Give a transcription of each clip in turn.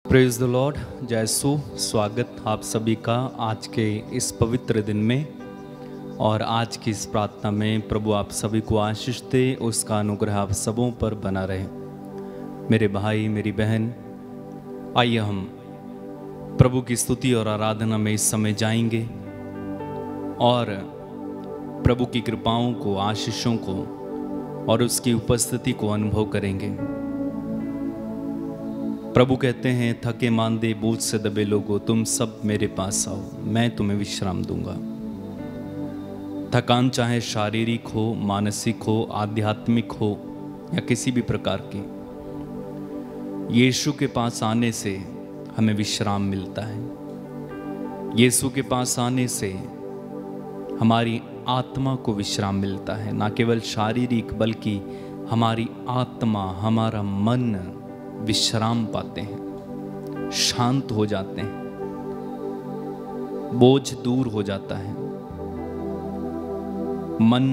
Praise the Lord. जयसु स्वागत आप सभी का आज के इस पवित्र दिन में। और आज की इस प्रार्थना में प्रभु आप सभी को आशीष दे, उसका अनुग्रह आप सबों पर बना रहे। मेरे भाई मेरी बहन, आइए हम प्रभु की स्तुति और आराधना में इस समय जाएंगे और प्रभु की कृपाओं को, आशीषों को और उसकी उपस्थिति को अनुभव करेंगे। प्रभु कहते हैं, थके मांदे बोझ से दबे लोगों, तुम सब मेरे पास आओ, मैं तुम्हें विश्राम दूंगा। थकान चाहे शारीरिक हो, मानसिक हो, आध्यात्मिक हो या किसी भी प्रकार की, यीशु के पास आने से हमें विश्राम मिलता है। यीशु के पास आने से हमारी आत्मा को विश्राम मिलता है। ना केवल शारीरिक बल्कि हमारी आत्मा, हमारा मन विश्राम पाते हैं, शांत हो जाते हैं, बोझ दूर हो जाता है, मन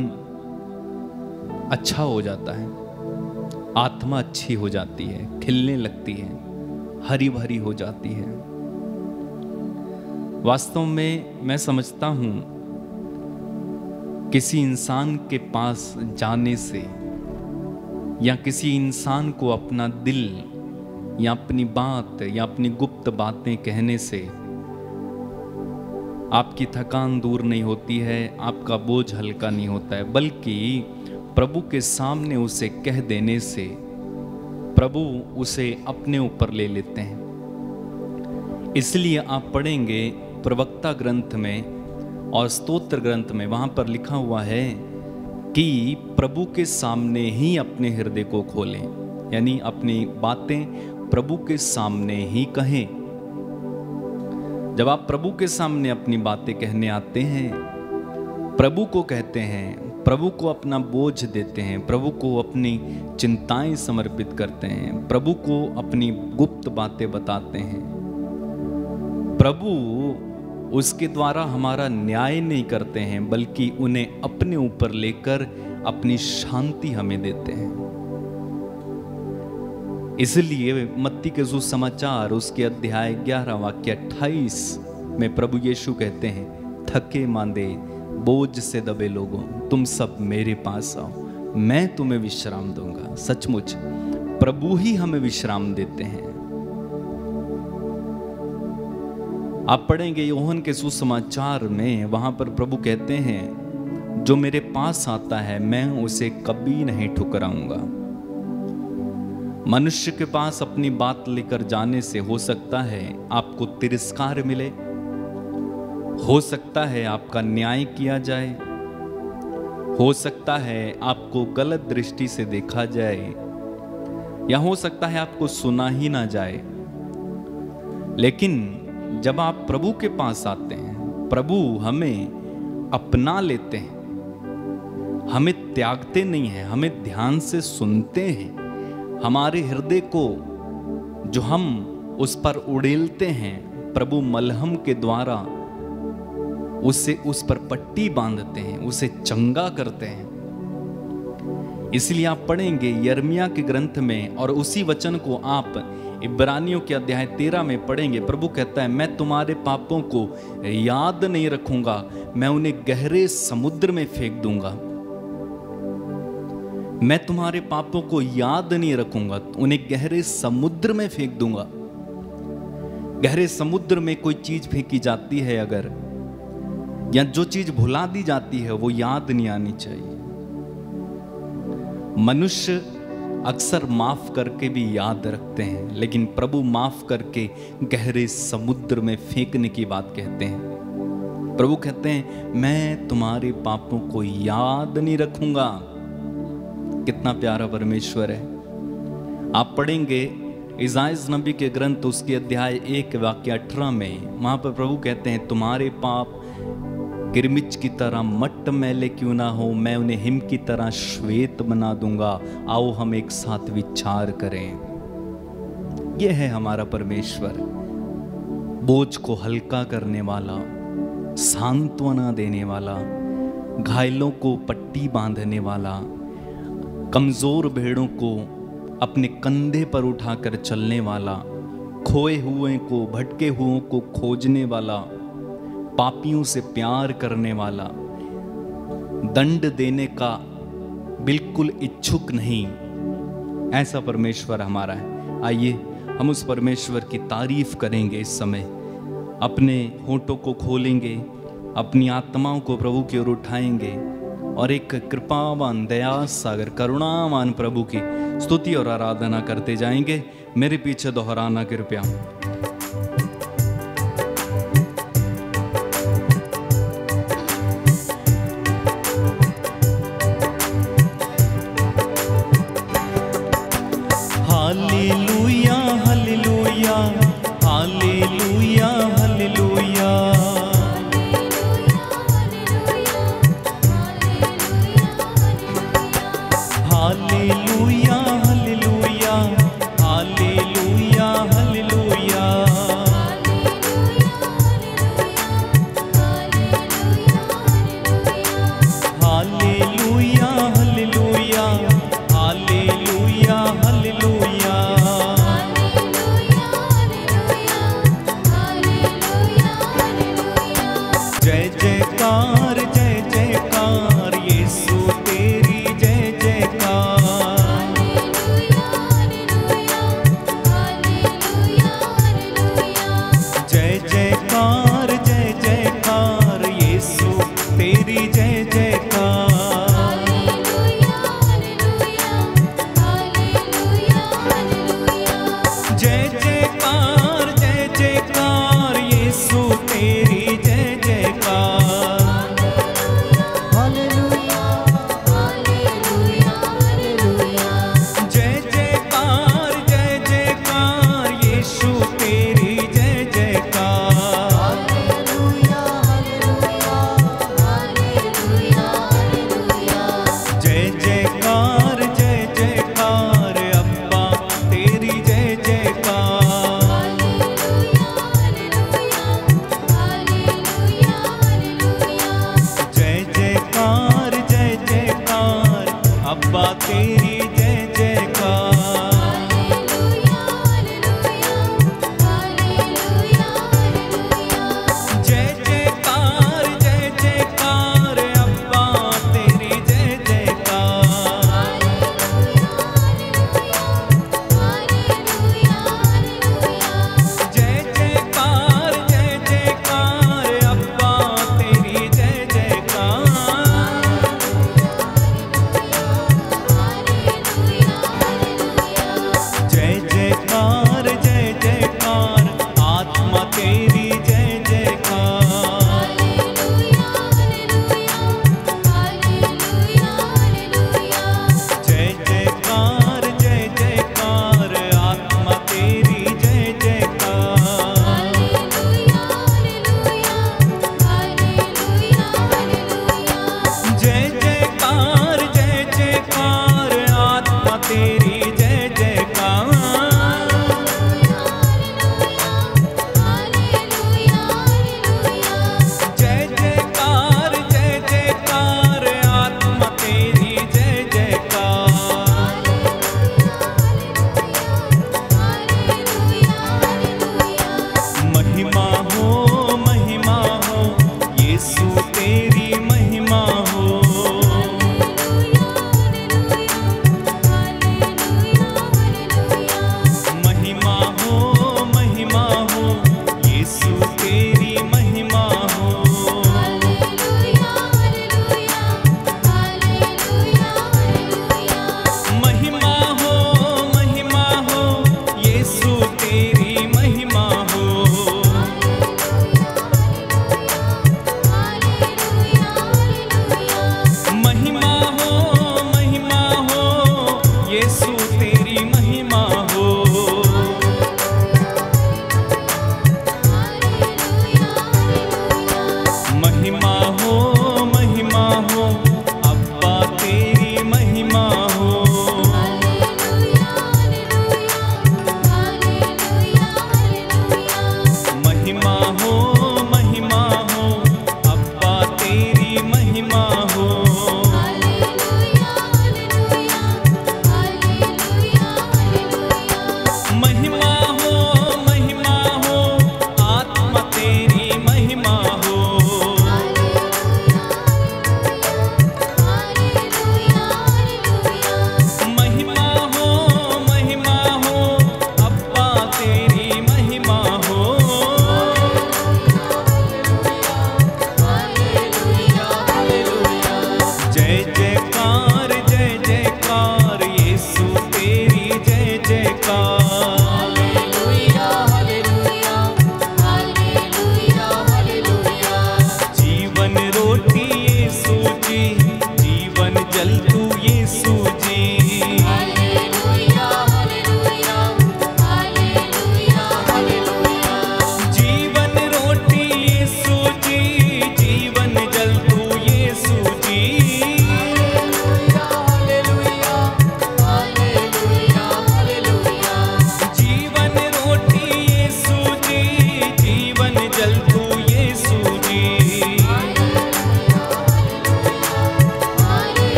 अच्छा हो जाता है, आत्मा अच्छी हो जाती है, खिलने लगती है, हरी भरी हो जाती है। वास्तव में मैं समझता हूं, किसी इंसान के पास जाने से या किसी इंसान को अपना दिल या अपनी बात या अपनी गुप्त बातें कहने से आपकी थकान दूर नहीं होती है, आपका बोझ हल्का नहीं होता है, बल्कि प्रभु के सामने उसे कह देने से प्रभु उसे अपने ऊपर ले लेते हैं। इसलिए आप पढ़ेंगे प्रवक्ता ग्रंथ में और स्तोत्र ग्रंथ में, वहां पर लिखा हुआ है कि प्रभु के सामने ही अपने हृदय को खोलें, यानी अपनी बातें प्रभु के सामने ही कहें। जब आप प्रभु के सामने अपनी बातें कहने आते हैं, प्रभु को कहते हैं, प्रभु को अपना बोझ देते हैं, प्रभु को अपनी चिंताएं समर्पित करते हैं, प्रभु को अपनी गुप्त बातें बताते हैं, प्रभु उसके द्वारा हमारा न्याय नहीं करते हैं, बल्कि उन्हें अपने ऊपर लेकर अपनी शांति हमें देते हैं। इसलिए मत्ती के सुसमाचार उसके अध्याय 11 वाक्य 28 में प्रभु यीशु कहते हैं, थके मांदे बोझ से दबे लोगों, तुम सब मेरे पास आओ, मैं तुम्हें विश्राम दूंगा। सचमुच प्रभु ही हमें विश्राम देते हैं। आप पढ़ेंगे यूहन्ना के सुसमाचार में, वहां पर प्रभु कहते हैं, जो मेरे पास आता है मैं उसे कभी नहीं ठुकराऊंगा। मनुष्य के पास अपनी बात लेकर जाने से हो सकता है आपको तिरस्कार मिले, हो सकता है आपका न्याय किया जाए, हो सकता है आपको गलत दृष्टि से देखा जाए, या हो सकता है आपको सुना ही ना जाए। लेकिन जब आप प्रभु के पास आते हैं, प्रभु हमें अपना लेते हैं, हमें त्यागते नहीं हैं, हमें ध्यान से सुनते हैं। हमारे हृदय को जो हम उस पर उड़ेलते हैं, प्रभु मलहम के द्वारा उसे उस पर पट्टी बांधते हैं, उसे चंगा करते हैं। इसलिए आप पढ़ेंगे यिर्मयाह के ग्रंथ में, और उसी वचन को आप इब्रानियों के अध्याय 13 में पढ़ेंगे। प्रभु कहता है, मैं तुम्हारे पापों को याद नहीं रखूंगा, मैं उन्हें गहरे समुद्र में फेंक दूंगा। मैं तुम्हारे पापों को याद नहीं रखूंगा, उन्हें गहरे समुद्र में फेंक दूंगा। गहरे समुद्र में कोई चीज फेंकी जाती है अगर, या जो चीज भुला दी जाती है, वो याद नहीं आनी चाहिए। मनुष्य अक्सर माफ करके भी याद रखते हैं, लेकिन प्रभु माफ करके गहरे समुद्र में फेंकने की बात कहते हैं। प्रभु कहते हैं, मैं तुम्हारे पापों को याद नहीं रखूंगा। कितना प्यारा परमेश्वर है। आप पढ़ेंगे इसाइयाह नबी के ग्रंथ उसके अध्याय 1 वाक्य 18 में, वहां पर प्रभु कहते हैं, तुम्हारे पाप गिरमिच की तरह मट्ट मैले क्यों ना हो, मैं उन्हें हिम की तरह श्वेत बना दूंगा। आओ हम एक साथ विचार करें। यह है हमारा परमेश्वर, बोझ को हल्का करने वाला, सांत्वना देने वाला, घायलों को पट्टी बांधने वाला, कमजोर भेड़ों को अपने कंधे पर उठाकर चलने वाला, खोए हुए को, भटके हुओं को खोजने वाला, पापियों से प्यार करने वाला, दंड देने का बिल्कुल इच्छुक नहीं, ऐसा परमेश्वर हमारा है। आइए हम उस परमेश्वर की तारीफ करेंगे इस समय, अपने होठों को खोलेंगे, अपनी आत्माओं को प्रभु की ओर उठाएंगे और एक कृपावान, दया सागर, करुणावान प्रभु की स्तुति और आराधना करते जाएंगे। मेरे पीछे दोहराना कृपया। Hallelujah hallelujah hallelujah hallelujah hallelujah hallelujah hallelujah hallelujah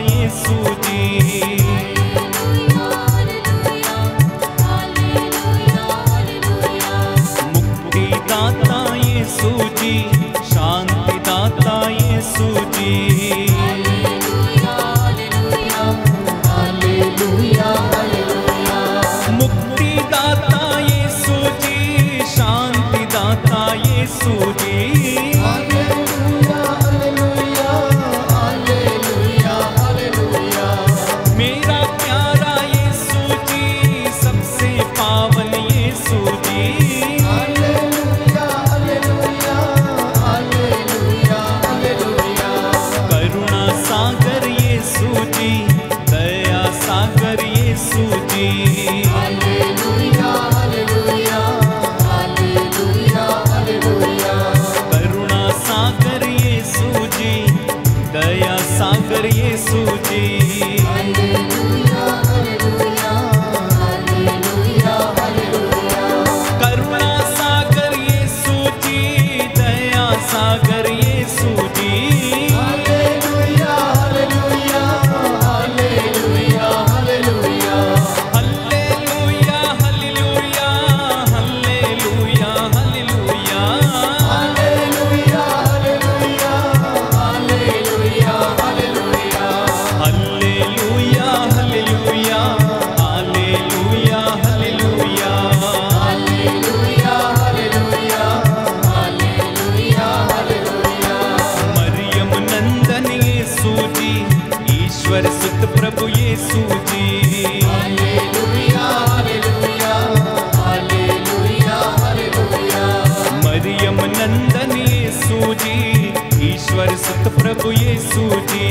Yeshu ji. मुक्तिदाता यीशु जी, शांतिदाता यीशु जी। मुक्तिदाता यीशु जी, शांतिदाता यीशु जी। मेरा प्यारा यीशु जी, सबसे पावन यीशु जी। करुणा सागर यीशु जी, दया सागर यीशु जी। करुणा सागर यीशु जी, दया सागर यीशु जी। करुणा सागर यीशु जी, दया सागर Yeshu ji. Hallelujah hallelujah hallelujah hallelujah hallelujah hallelujah hallelujah hallelujah hallelujah hallelujah hallelujah hallelujah hallelujah hallelujah hallelujah Mariyam नंदन यीशु जी, ईश्वर सुत प्रभु यीशु जी। मरियम नंदन यीशु जी, ईश्वर सुत प्रभु यीशु जी।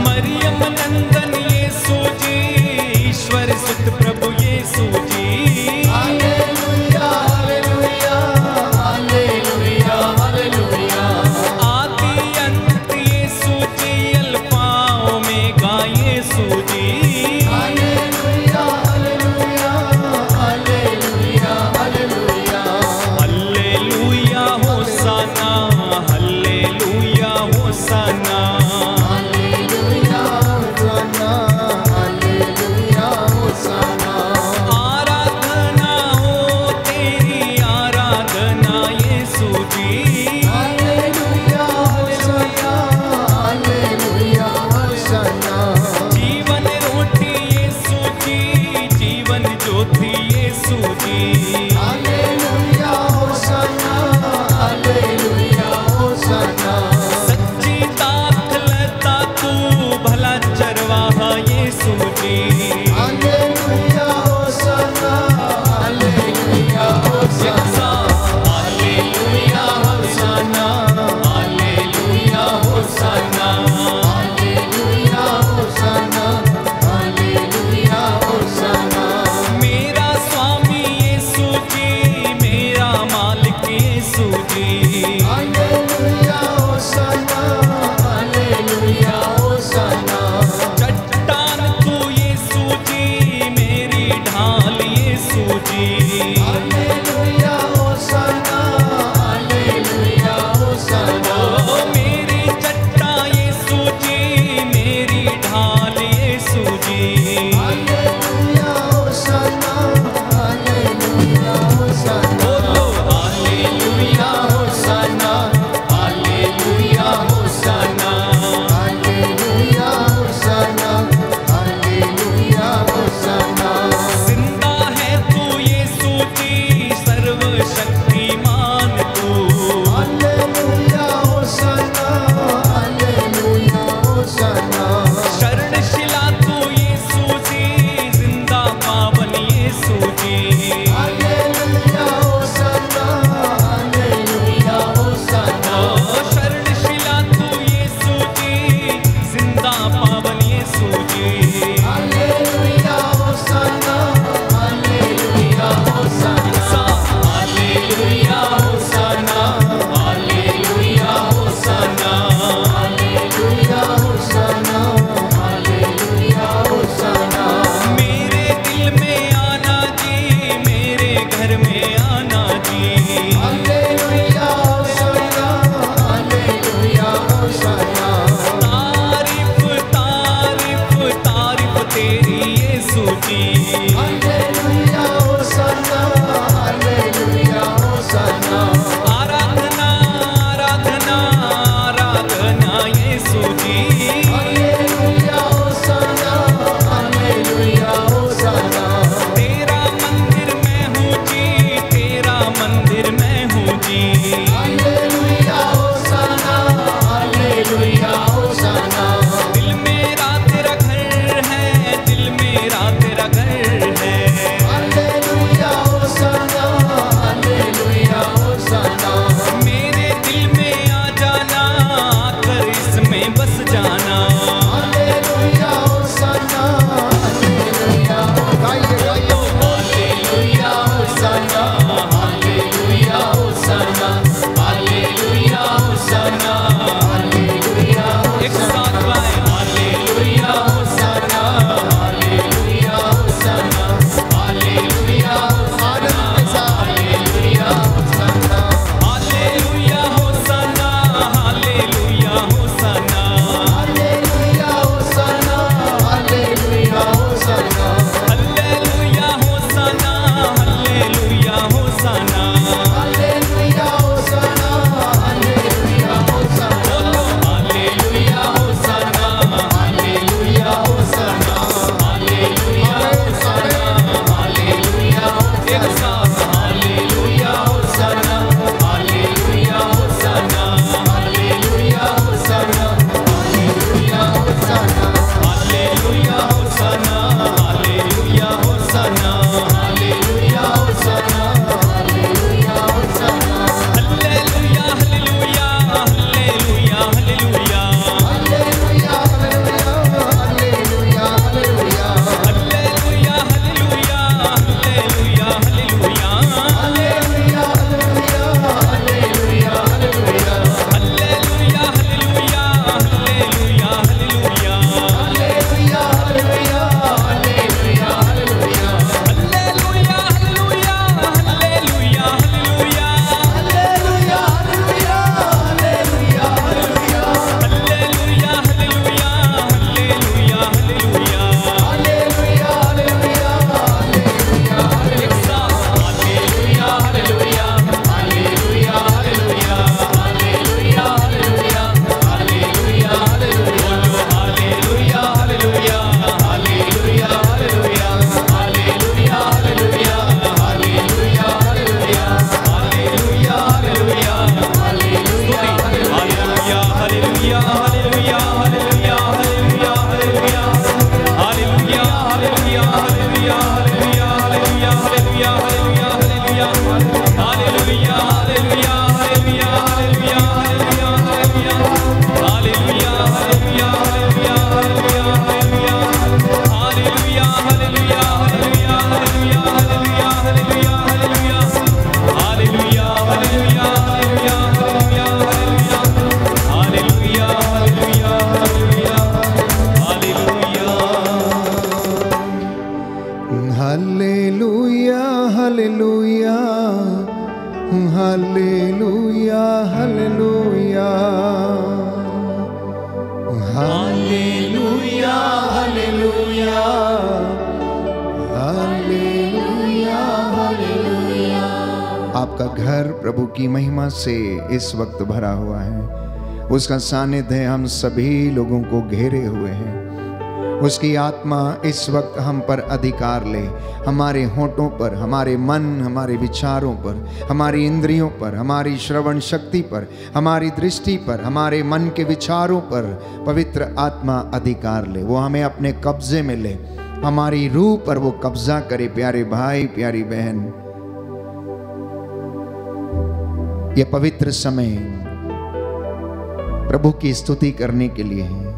मरियम नंदन यीशु जी, ईश्वर सुत प्रभु यीशु जी। आदि अंत यीशु जी, अल्फा ओमेगा यीशु जी। हल्लेलुया प्रभु की महिमा से इस वक्त भरा हुआ है। उसका सानिध्य हम सभी लोगों को घेरे हुए हैं। उसकी आत्मा इस वक्त हम पर अधिकार ले, हमारे होठों पर, हमारे मन, हमारे विचारों पर, हमारी इंद्रियों पर, हमारी श्रवण शक्ति पर, हमारी दृष्टि पर, हमारे मन के विचारों पर पवित्र आत्मा अधिकार ले। वो हमें अपने कब्जे में ले, हमारी रूह पर वो कब्जा करे। प्यारे भाई, प्यारी बहन, ये पवित्र समय प्रभु की स्तुति करने के लिए है।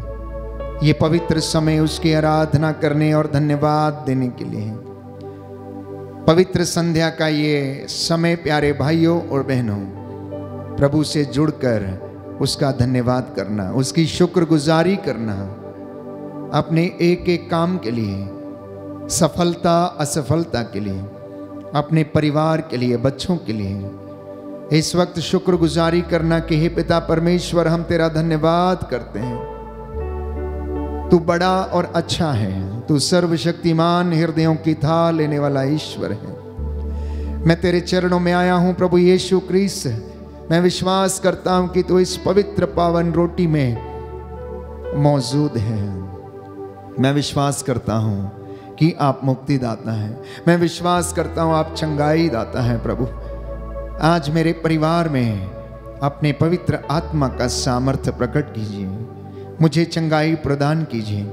ये पवित्र समय उसकी आराधना करने और धन्यवाद देने के लिए है। पवित्र संध्या का ये समय प्यारे भाइयों और बहनों, प्रभु से जुड़कर उसका धन्यवाद करना, उसकी शुक्रगुजारी करना, अपने एक एक काम के लिए, सफलता असफलता के लिए, अपने परिवार के लिए, बच्चों के लिए इस वक्त शुक्रगुजारी करना कि हे पिता परमेश्वर, हम तेरा धन्यवाद करते हैं। तू बड़ा और अच्छा है, तू सर्वशक्तिमान, हृदयों की था लेने वाला ईश्वर है। मैं तेरे चरणों में आया हूं प्रभु यीशु क्रिस्त। मैं विश्वास करता हूं कि तू इस पवित्र पावन रोटी में मौजूद है। मैं विश्वास करता हूं कि आप मुक्तिदाता हैं। मैं विश्वास करता हूं आप चंगाई दाता हैं। प्रभु, आज मेरे परिवार में अपने पवित्र आत्मा का सामर्थ्य प्रकट कीजिए, मुझे चंगाई प्रदान कीजिए।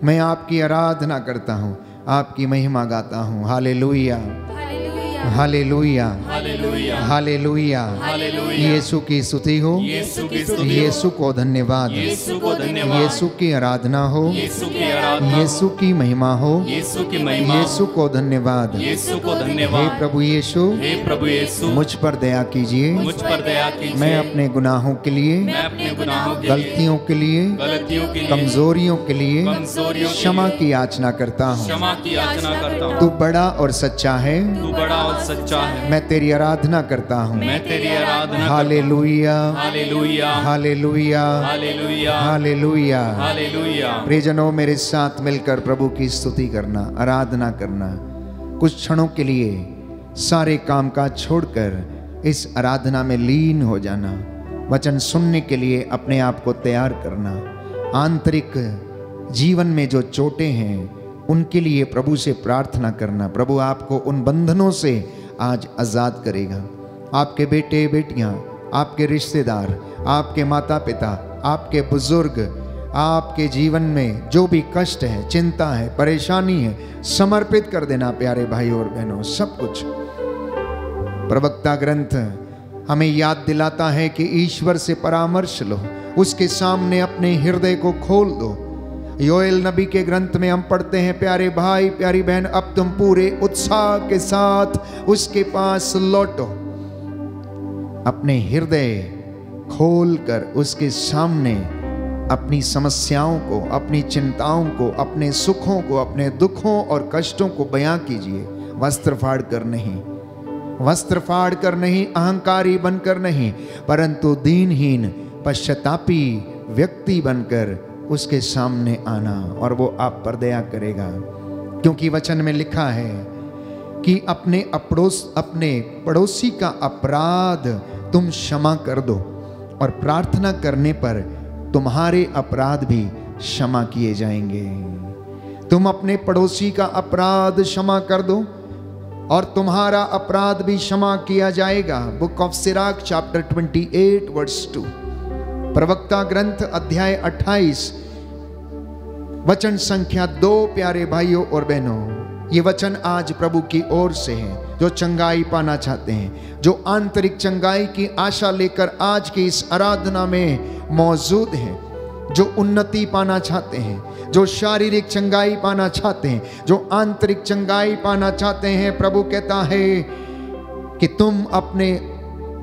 मैं आपकी आराधना करता हूँ, आपकी महिमा गाता हूँ। Hallelujah, hallelujah, hallelujah. यीशु की स्तुति हो, यीशु को धन्यवाद, यीशु की आराधना हो, यीशु की महिमा हो, यीशु को धन्यवाद। हे प्रभु यीशु, मुझ पर दया कीजिए। मैं अपने गुनाहों के लिए, गलतियों के लिए, कमजोरियों के लिए क्षमा की याचना करता हूँ। तू बड़ा और सच्चा है, सच्चा है। मैं तेरी आराधना करता हूँ। मैं तेरी आराधना। Hallelujah, hallelujah, hallelujah, hallelujah, hallelujah, hallelujah. प्रियजनों, मेरे साथ मिलकर प्रभु की स्तुति करना, आराधना करना। कुछ क्षणों के लिए सारे काम काज छोड़कर इस आराधना में लीन हो जाना। वचन सुनने के लिए अपने आप को तैयार करना। आंतरिक जीवन में जो चोटें हैं उनके लिए प्रभु से प्रार्थना करना। प्रभु आपको उन बंधनों से आज आज़ाद करेगा। आपके बेटे बेटियां, आपके रिश्तेदार, आपके माता पिता, आपके बुजुर्ग, आपके जीवन में जो भी कष्ट है, चिंता है, परेशानी है, समर्पित कर देना प्यारे भाई और बहनों। सब कुछ प्रवक्ता ग्रंथ हमें याद दिलाता है कि ईश्वर से परामर्श लो, उसके सामने अपने हृदय को खोल दो। योएल नबी के ग्रंथ में हम पढ़ते हैं, प्यारे भाई प्यारी बहन, अब तुम पूरे उत्साह के साथ उसके पास लौटो। अपने हृदय खोलकर उसके सामने अपनी समस्याओं को, अपनी चिंताओं को, अपने सुखों को, अपने दुखों और कष्टों को बयां कीजिए। वस्त्र फाड़ कर नहीं, वस्त्र फाड़ कर नहीं, अहंकारी बनकर नहीं, परंतु दीनहीन पश्चातापी व्यक्ति बनकर उसके सामने आना, और वो आप पर दया करेगा। क्योंकि वचन में लिखा है कि अपने पड़ोसी का अपराध तुम क्षमा कर दो, और प्रार्थना करने पर तुम्हारे अपराध भी क्षमा किए जाएंगे। तुम अपने पड़ोसी का अपराध क्षमा कर दो और तुम्हारा अपराध भी क्षमा किया जाएगा। Book of Sirach chapter 28 verse 2। प्रवक्ता ग्रंथ अध्याय 28 वचन संख्या 2। प्यारे भाइयों और बहनों, ये वचन आज प्रभु की ओर से है। जो चंगाई पाना चाहते हैं, जो आंतरिक चंगाई की आशा लेकर आज की इस आराधना में मौजूद हैं, जो उन्नति पाना चाहते हैं, जो शारीरिक चंगाई पाना चाहते हैं, जो आंतरिक चंगाई पाना चाहते हैं, प्रभु कहता है कि तुम अपने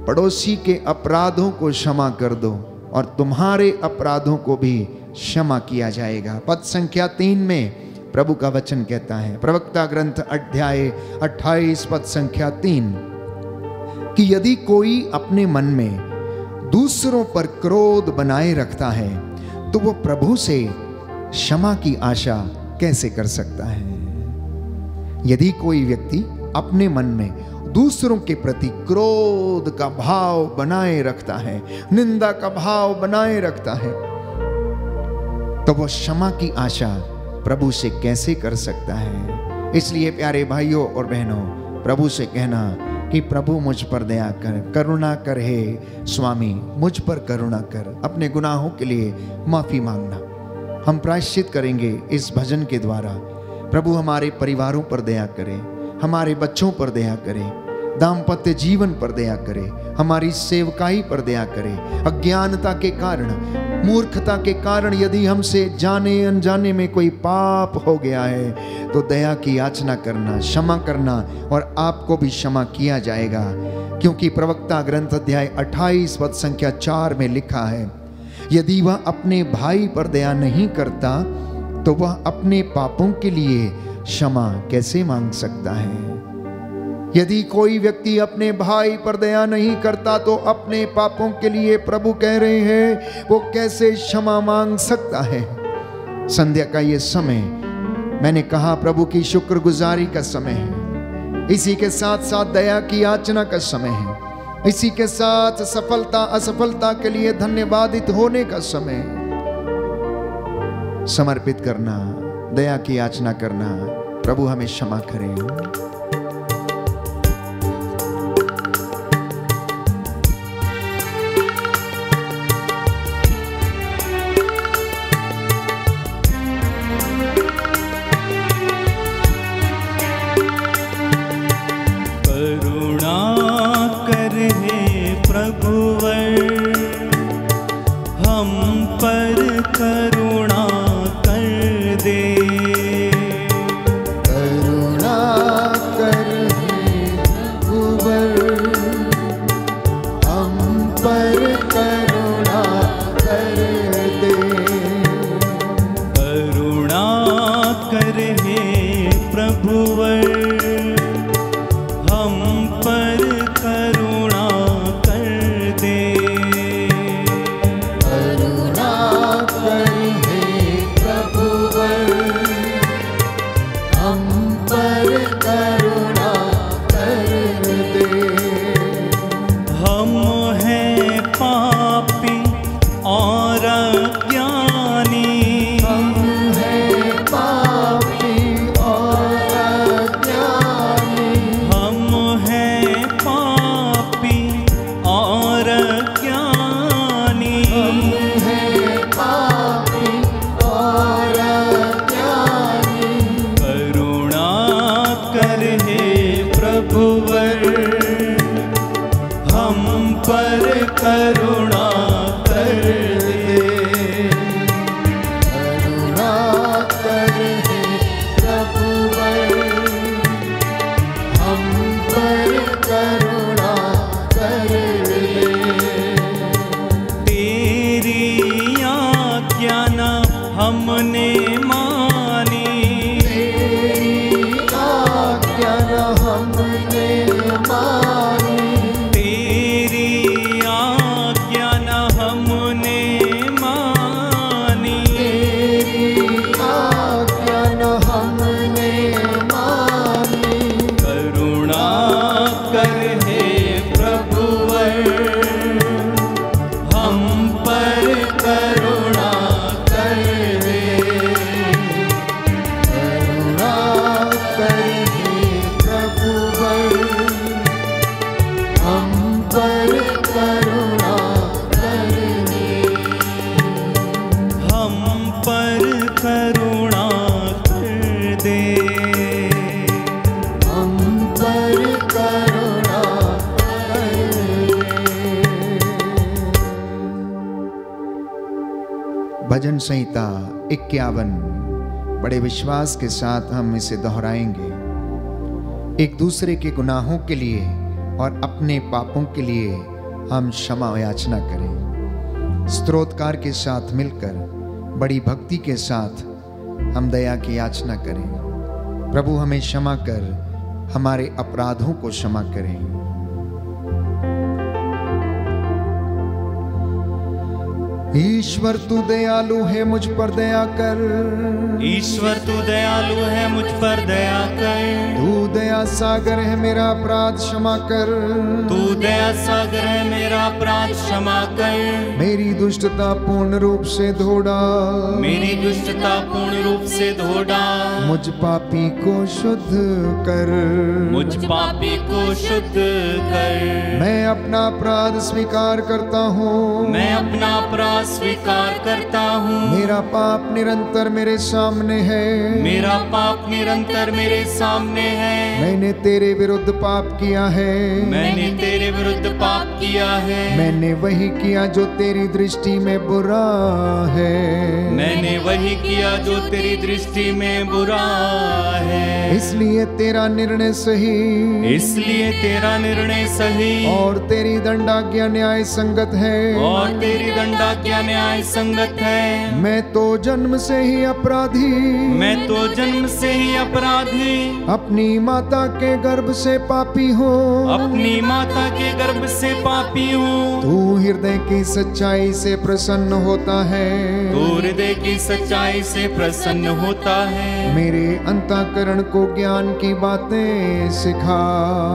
पड़ोसी के अपराधों को क्षमा कर दो और तुम्हारे अपराधों को भी क्षमा किया जाएगा। पद संख्या 3 में प्रभु का वचन कहता है, प्रवक्ता ग्रंथ अध्याय 28 पद संख्या 3, कि यदि कोई अपने मन में दूसरों पर क्रोध बनाए रखता है तो वो प्रभु से क्षमा की आशा कैसे कर सकता है। यदि कोई व्यक्ति अपने मन में दूसरों के प्रति क्रोध का भाव बनाए रखता है, निंदा का भाव बनाए रखता है, तो वो क्षमा की आशा प्रभु से कैसे कर सकता है। इसलिए प्यारे भाइयों और बहनों, प्रभु से कहना कि प्रभु मुझ पर दया कर, करुणा कर, हे स्वामी मुझ पर करुणा कर। अपने गुनाहों के लिए माफी मांगना। हम प्रायश्चित करेंगे इस भजन के द्वारा। प्रभु हमारे परिवारों पर दया करे, हमारे बच्चों पर दया करे, दाम्पत्य जीवन पर दया करे, हमारी सेवकाई पर दया करे। अज्ञानता के कारण, मूर्खता के कारण यदि हमसे जाने अनजाने में कोई पाप हो गया है तो दया की याचना करना, क्षमा करना, और आपको भी क्षमा किया जाएगा। क्योंकि प्रवक्ता ग्रंथ अध्याय 28 पद संख्या 4 में लिखा है, यदि वह अपने भाई पर दया नहीं करता तो वह अपने पापों के लिए क्षमा कैसे मांग सकता है। यदि कोई व्यक्ति अपने भाई पर दया नहीं करता तो अपने पापों के लिए प्रभु कह रहे हैं वो कैसे क्षमा मांग सकता है। संध्या का ये समय मैंने कहा प्रभु की शुक्रगुजारी का समय है, इसी के साथ साथ दया की याचना का समय है, इसी के साथ सफलता असफलता के लिए धन्यवादित होने का समय। समर्पित करना, दया की याचना करना, प्रभु हमें क्षमा करें। भजन संहिता 51 बड़े विश्वास के साथ हम इसे दोहराएंगे। एक दूसरे के गुनाहों के लिए और अपने पापों के लिए हम क्षमा याचना करें। स्तोत्रकार के साथ मिलकर बड़ी भक्ति के साथ हम दया की याचना करें। प्रभु हमें क्षमा कर हमारे अपराधों को क्षमा करें। ईश्वर तू दयालु है, मुझ पर दया कर। ईश्वर तू दयालु है, मुझ पर दया कर। तू दया सागर है, मेरा अपराध क्षमा कर। तू दया सागर है, मेरा अपराध क्षमा कर। मेरी दुष्टता पूर्ण रूप से धो डाल। मेरी दुष्टता पूर्ण रूप से धो डाल। मुझ पापी को शुद्ध कर। मुझ पापी को शुद्ध कर। मैं अपना अपराध स्वीकार करता हूँ। मैं अपना अपराध स्वीकार करता हूँ। मेरा पाप निरंतर मेरे सामने है। मेरा पाप निरंतर मेरे सामने है। मैंने तेरे विरुद्ध पाप किया है। मैंने तेरे विरुद्ध पाप किया है। मैंने वही किया जो तेरी दृष्टि में बुरा है। मैंने वही किया जो तेरी दृष्टि में बुरा है। इसलिए तेरा निर्णय सही। इसलिए तेरा निर्णय सही। और तेरी दंडाज्ञा न्याय संगत है। और तेरी दंडाज्ञा न्याय संगत है। मैं तो जन्म से ही अपराधी। मैं तो जन्म से ही अपराधी। अपनी माता के गर्भ से पापी हूँ। अपनी माता के गर्भ से पापी हूँ। तू हृदय की सच्चाई से प्रसन्न होता है। तू हृदय की सच्चाई से प्रसन्न होता है। मेरे अंतःकरण को ज्ञान की बातें सिखा।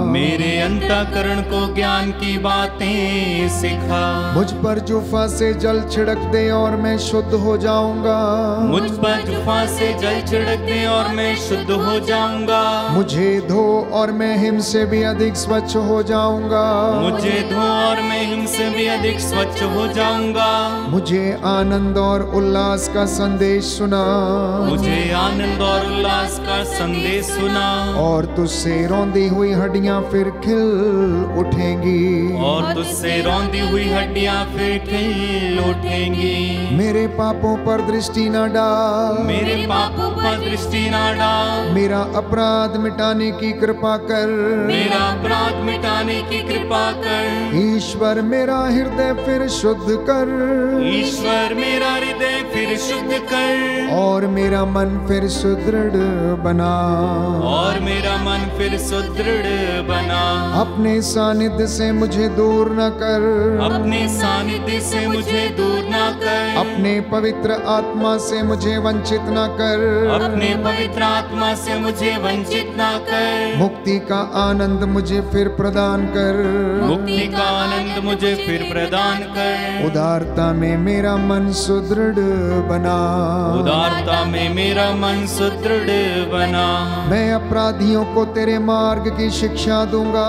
मेरे अंतःकरण को ज्ञान की बातें सिखा। मुझ पर जुफा से जल छिड़क दे और मैं शुद्ध हो जाऊंगा। मुझ पर जुफा से जल छिड़क दे और मैं शुद्ध हो जाऊंगा। मुझे धो और मैं हिम से भी अधिक स्वच्छ हो जाऊंगा। मुझे धो और मैं हिम से भी अधिक स्वच्छ हो जाऊंगा। मुझे आनंद और उल्लास का संदेश सुना। मुझे आनंद और उल्लास का संदेश सुना। और तुझसे रौंदी हुई हड्डियां फिर खिल उठेंगी। और तुझसे रौंदी हुई हड्डियां फिर खिल उठेंगी। मेरे पापों पर दृष्टि न डाल। मेरे पापों पर दृष्टि न डाल। मेरा अपराध मिटाने की कृपा कर। मेरा अपराध मिटाने की कृपा कर। ईश्वर मेरा हृदय फिर शुद्ध कर। ईश्वर मेरा हृदय फिर शुद्ध कर। और मेरा मन फिर सुदृढ़ बना। और मेरा मन फिर सुदृढ़ बना। अपने सानिध्य से मुझे दूर न कर। अपने सानिध्य से मुझे दूर न कर। अपने पवित्र आत्मा से मुझे वंचित न कर। अपने पवित्र आत्मा से मुझे वंचित न कर। मुक्ति का आनंद मुझे फिर प्रदान कर। मुक्ति का आनंद मुझे फिर प्रदान कर। उदारता में मेरा मन सुदृढ़ बना। उदारता में मेरा मन सुदृढ़ बना। मैं अपराधियों को तेरे मार्ग की शिक्षा दूंगा।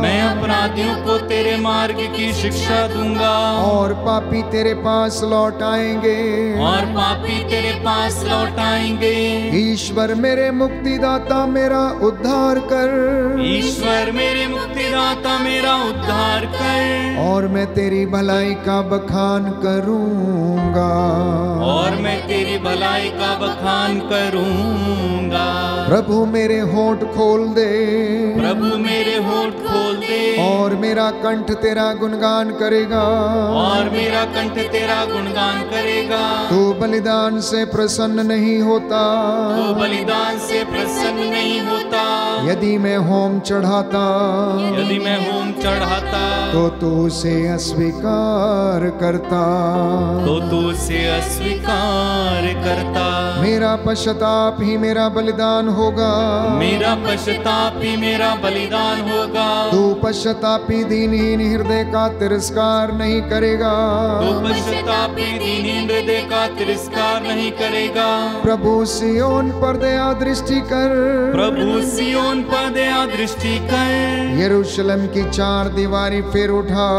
मैं अपराधियों को तेरे मार्ग की शिक्षा दूंगा। और पापी तेरे पास लौट आएंगे। और पापी तेरे पास लौट आएंगे। ईश्वर मेरे मुक्तिदाता मेरा उद्धार कर। ईश्वर मेरे मुक्तिदाता मेरा उद्धार कर। और मैं तेरी भलाई का बखान करूंगा। और मैं तेरी भलाई का बखान करूंगा। प्रभु मेरे होंठ खोल दे। प्रभु मेरे होंठ खोल दे। और मेरा कंठ तेरा गुणगान करेगा। और मेरा कंठ तेरा गुणगान करेगा। तू बलिदान से प्रसन्न नहीं होता। तू बलिदान से प्रसन्न नहीं होता। यदि मैं होम चढ़ाता। यदि मैं होम चढ़ाता। तो तू उसे अस्वीकार करता। तो तू उसे अस्वीकार करता। मेरा पश्चाताप ही मेरा बलिदान होगा। मेरा पश्चाताप ही मेरा बलिदान होगा। तू पश्चातापी दीनहीन हृदय का तिरस्कार नहीं करेगा। तू पश्चातापी दीनहीन हृदय का तिरस्कार नहीं करेगा। प्रभु सियोन पर दया दृष्टि कर। प्रभु सियोन पर दया दृष्टि कर। यरूशलेम की चार दीवारी फिर उठा।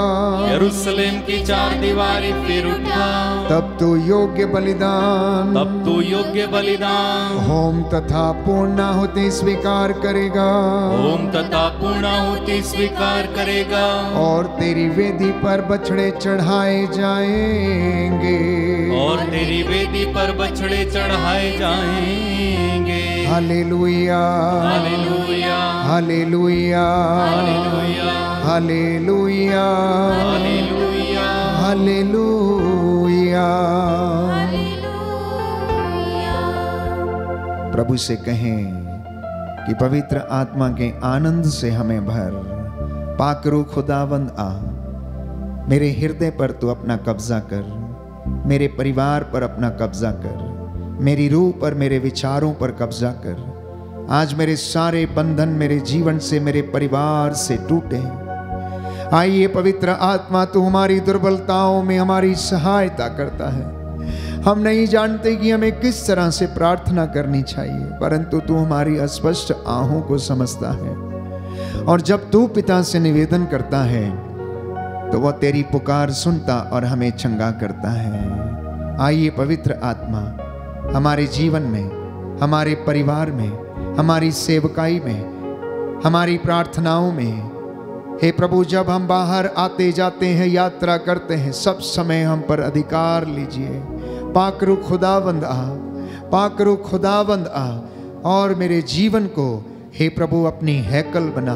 यरूशलेम की चार दीवारी फिर उठा। तब तू योग्य बलिदान। तब तू योग्य बलिदान। होम तथा पूर्णाहुति स्वीकार करेगा। होम तथा पूर्णाहुति स्वीकार करेगा। और तेरी वेदी पर बछड़े चढ़ाए जाएंगे। और तेरी वेदी पर बछड़े चढ़ाए जाएंगे। Hallelujah hallelujah hallelujah hallelujah hallelujah hallelujah hallelujah. प्रभु से कहें कि पवित्र आत्मा के आनंद से हमें भर। पाकरू खुदावंद आ, मेरे हृदय पर तू अपना कब्जा कर। मेरे परिवार पर अपना कब्जा कर, मेरी रूह पर, मेरे विचारों पर कब्जा कर। आज मेरे सारे बंधन मेरे जीवन से, मेरे परिवार से टूटे। आइए पवित्र आत्मा, तू हमारी दुर्बलताओं में हमारी सहायता करता है। हम नहीं जानते कि हमें किस तरह से प्रार्थना करनी चाहिए, परंतु तू हमारी अस्पष्ट आहों को समझता है। और जब तू पिता से निवेदन करता है तो वह तेरी पुकार सुनता और हमें चंगा करता है। आइए पवित्र आत्मा, हमारे जीवन में, हमारे परिवार में, हमारी सेवकाई में, हमारी प्रार्थनाओं में, हे प्रभु, जब हम बाहर आते जाते हैं, यात्रा करते हैं, सब समय हम पर अधिकार लीजिए। पाकरू खुदावंद आ, पाकरू खुदावंद आ, और मेरे जीवन को हे प्रभु अपनी हैकल बना,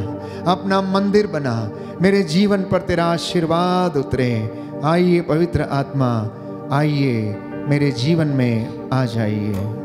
अपना मंदिर बना। मेरे जीवन पर तेरा आशीर्वाद उतरे। आइए पवित्र आत्मा, आइए मेरे जीवन में आ जाइए।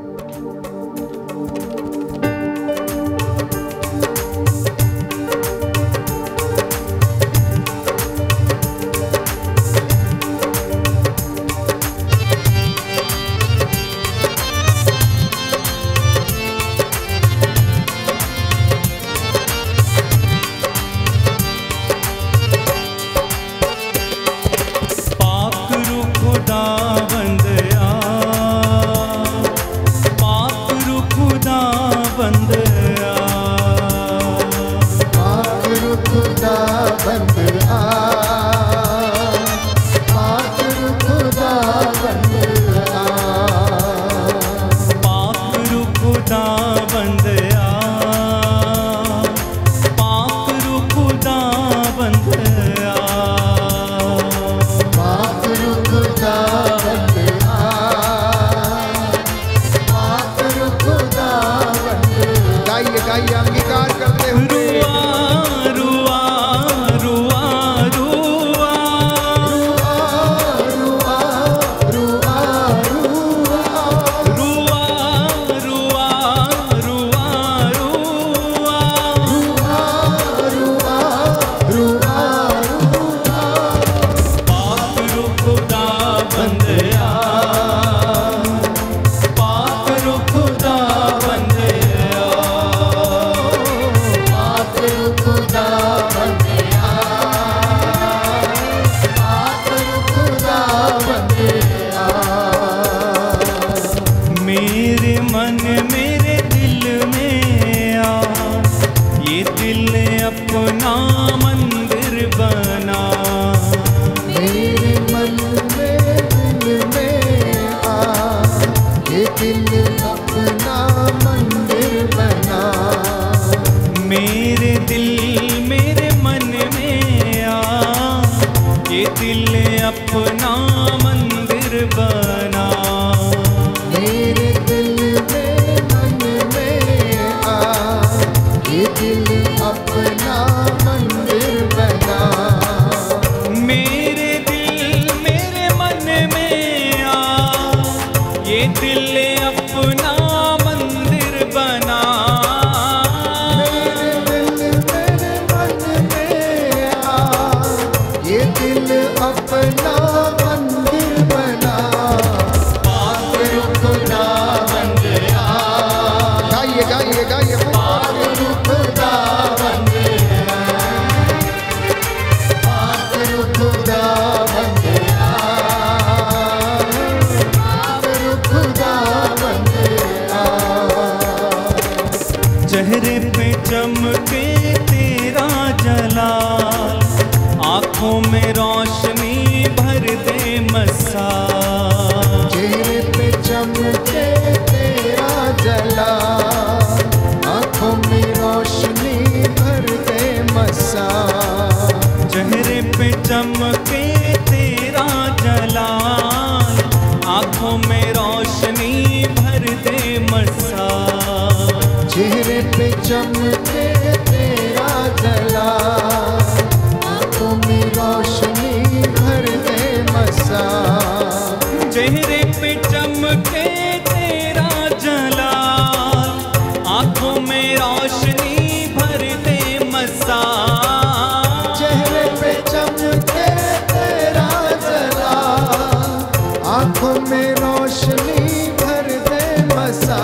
चेहरे पे चमके तेरा जलाल, आँखों में रोशनी भर दे मसाल। चेहरे पे चमके तेरा जलाल, आँखों में रोशनी भर दे मसाल। चेहरे पे चमके तेरा जलाल, आँखों में रोशनी भर दे मसाल। चेहरे पे चमके तेरा जलाल, आँखों में रोशनी भर दे मसाल। चेहरे पे चमके तेरा जलाल, आँखों में रोशनी भर दे मसाल। चेहरे पे चमके तेरा जलाल, आंखों में रोशनी भर दे मसा,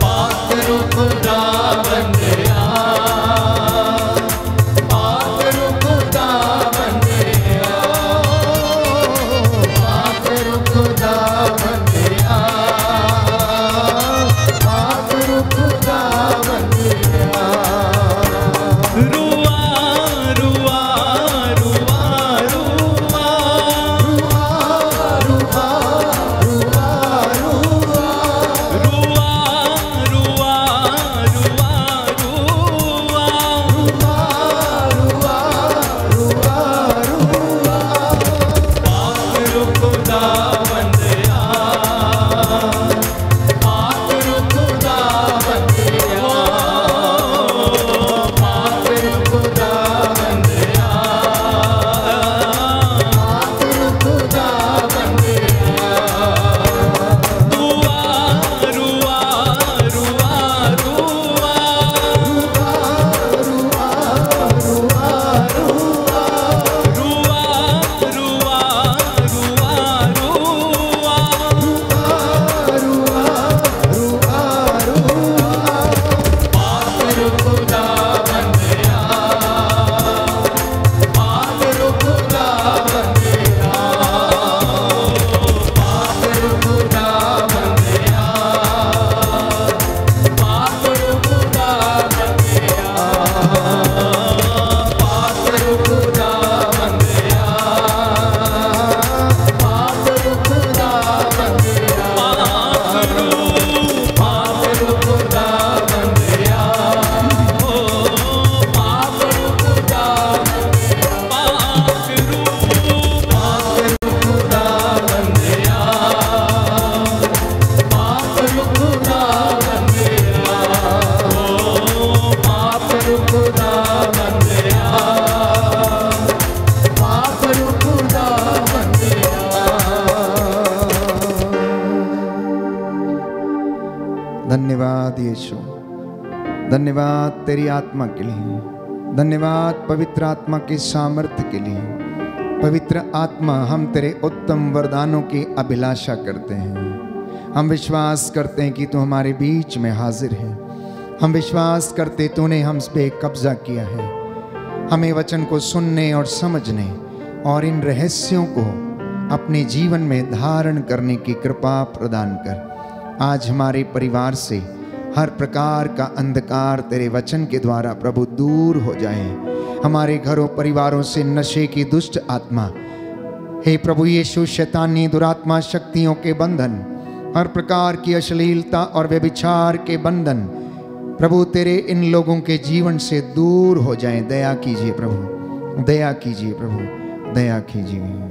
पाक रू खुदा बंदिया, पाक रू खुदा बंदिया, पाक रू खुदा बंदिया, पाक रू खुदा बंदिया। रुआ रुआ रुआ रुआ, रुआ रुआ रुआ रुआ रुआ रुआ रुआ, रुआ रुआ रुआ। पाक रू खुदा बंदिया, पाक रू खुदा बंदिया, पाक रू खुदा बंदिया, पाक रू खुदा बंदिया। रुआ रुआ रुआ रुआ, रुआ रुआ रुआ रुआ, पाक रू खुदा बंदिया, पाक रू खुदा बंदिया, पाक रू खुदा बंदिया, पाक रू खुदा बंदिया, पाक रू खुदा बंदिया, पाक रू खुदा बंदिया, पाक रू खुदा बंदिया, ओ पाक रू खुदा बंदिया, पाक रू खुदा बंदिया, पाक रू खुदा बंदिया, ओ पाक रू खुदा बंदिया, पाक रू खुदा बंदिया। धन्यवाद यीशु, धन्यवाद तेरी आत्मा के लिए, धन्यवाद पवित्र आत्मा के सामर्थ्य के लिए। पवित्र आत्मा, हम तेरे उत्तम वरदानों की अभिलाषा करते हैं। हम विश्वास करते हैं कि तू हमारे बीच में हाजिर है। हम विश्वास करते तूने हम पे कब्जा किया है। हमें वचन को सुनने और समझने और इन रहस्यों को अपने जीवन में धारण करने की कृपा प्रदान कर। आज हमारे परिवार से हर प्रकार का अंधकार तेरे वचन के द्वारा प्रभु दूर हो जाए। हमारे घरों परिवारों से नशे की दुष्ट आत्मा, हे प्रभु यीशु, शैतानी दुरात्मा शक्तियों के बंधन, हर प्रकार की अश्लीलता और व्यभिचार के बंधन प्रभु तेरे इन लोगों के जीवन से दूर हो जाएं। दया कीजिए प्रभु, दया कीजिए प्रभु, दया कीजिए।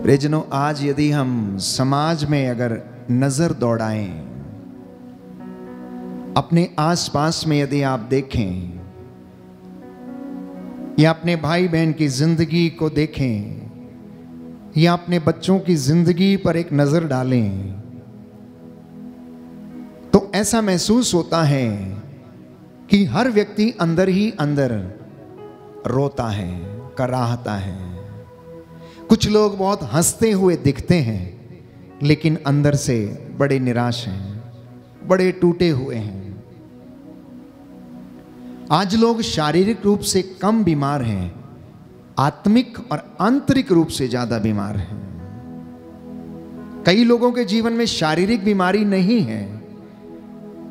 प्रियजनों, आज यदि हम समाज में अगर नजर दौड़ाएं, अपने आसपास में यदि आप देखें या अपने भाई बहन की जिंदगी को देखें या अपने बच्चों की जिंदगी पर एक नजर डालें, तो ऐसा महसूस होता है कि हर व्यक्ति अंदर ही अंदर रोता है, कराहता है। कुछ लोग बहुत हंसते हुए दिखते हैं, लेकिन अंदर से बड़े निराश हैं, बड़े टूटे हुए हैं। आज लोग शारीरिक रूप से कम बीमार हैं, आत्मिक और आंतरिक रूप से ज्यादा बीमार हैं। कई लोगों के जीवन में शारीरिक बीमारी नहीं है,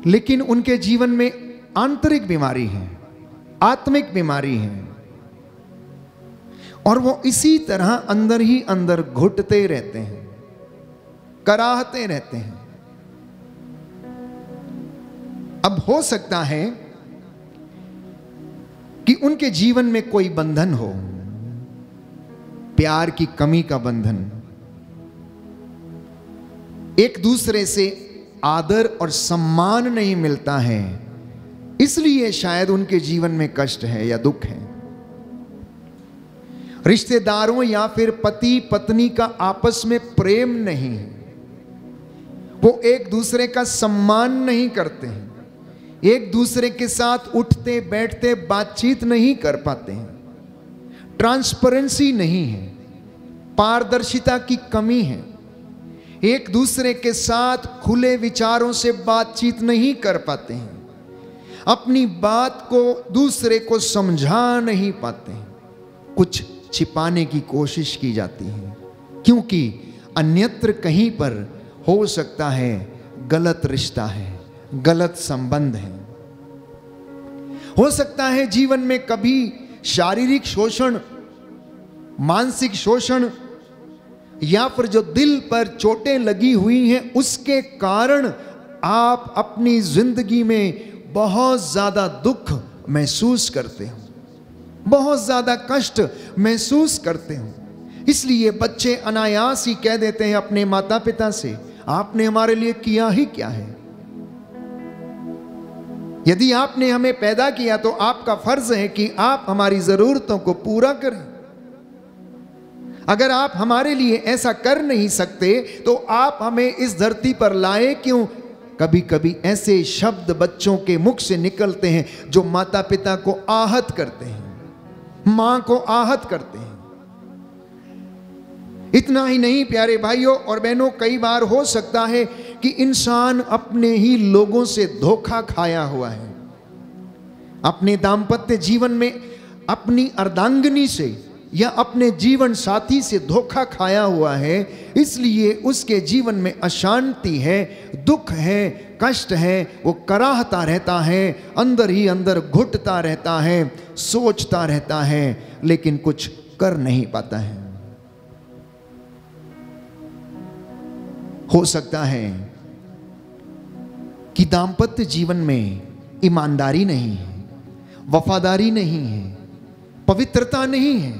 लेकिन उनके जीवन में आंतरिक बीमारी है, आत्मिक बीमारी है, और वो इसी तरह अंदर ही अंदर घुटते रहते हैं, कराहते रहते हैं। अब हो सकता है कि उनके जीवन में कोई बंधन हो, प्यार की कमी का बंधन, एक दूसरे से आदर और सम्मान नहीं मिलता है, इसलिए शायद उनके जीवन में कष्ट है या दुख है। रिश्तेदारों या फिर पति पत्नी का आपस में प्रेम नहीं है, वो एक दूसरे का सम्मान नहीं करते हैं, एक दूसरे के साथ उठते बैठते बातचीत नहीं कर पाते हैं, ट्रांसपेरेंसी नहीं है, पारदर्शिता की कमी है, एक दूसरे के साथ खुले विचारों से बातचीत नहीं कर पाते हैं, अपनी बात को दूसरे को समझा नहीं पाते हैं, कुछ छिपाने की कोशिश की जाती है, क्योंकि अन्यत्र कहीं पर हो सकता है गलत रिश्ता है, गलत संबंध है। हो सकता है जीवन में कभी शारीरिक शोषण, मानसिक शोषण, या फिर जो दिल पर चोटें लगी हुई हैं उसके कारण आप अपनी जिंदगी में बहुत ज्यादा दुख महसूस करते हो, बहुत ज्यादा कष्ट महसूस करते हो। इसलिए बच्चे अनायास ही कह देते हैं अपने माता पिता से, आपने हमारे लिए किया ही क्या है? यदि आपने हमें पैदा किया तो आपका फर्ज है कि आप हमारी जरूरतों को पूरा करें। अगर आप हमारे लिए ऐसा कर नहीं सकते तो आप हमें इस धरती पर लाए क्यों? कभी कभी ऐसे शब्द बच्चों के मुख से निकलते हैं जो माता पिता को आहत करते हैं, मां को आहत करते हैं। इतना ही नहीं प्यारे भाइयों और बहनों, कई बार हो सकता है कि इंसान अपने ही लोगों से धोखा खाया हुआ है, अपने दाम्पत्य जीवन में अपनी अर्धांगिनी से या अपने जीवन साथी से धोखा खाया हुआ है, इसलिए उसके जीवन में अशांति है, दुख है, कष्ट है, वो कराहता रहता है, अंदर ही अंदर घुटता रहता है, सोचता रहता है, लेकिन कुछ कर नहीं पाता है। हो सकता है कि दाम्पत्य जीवन में ईमानदारी नहीं है, वफादारी नहीं है, पवित्रता नहीं है,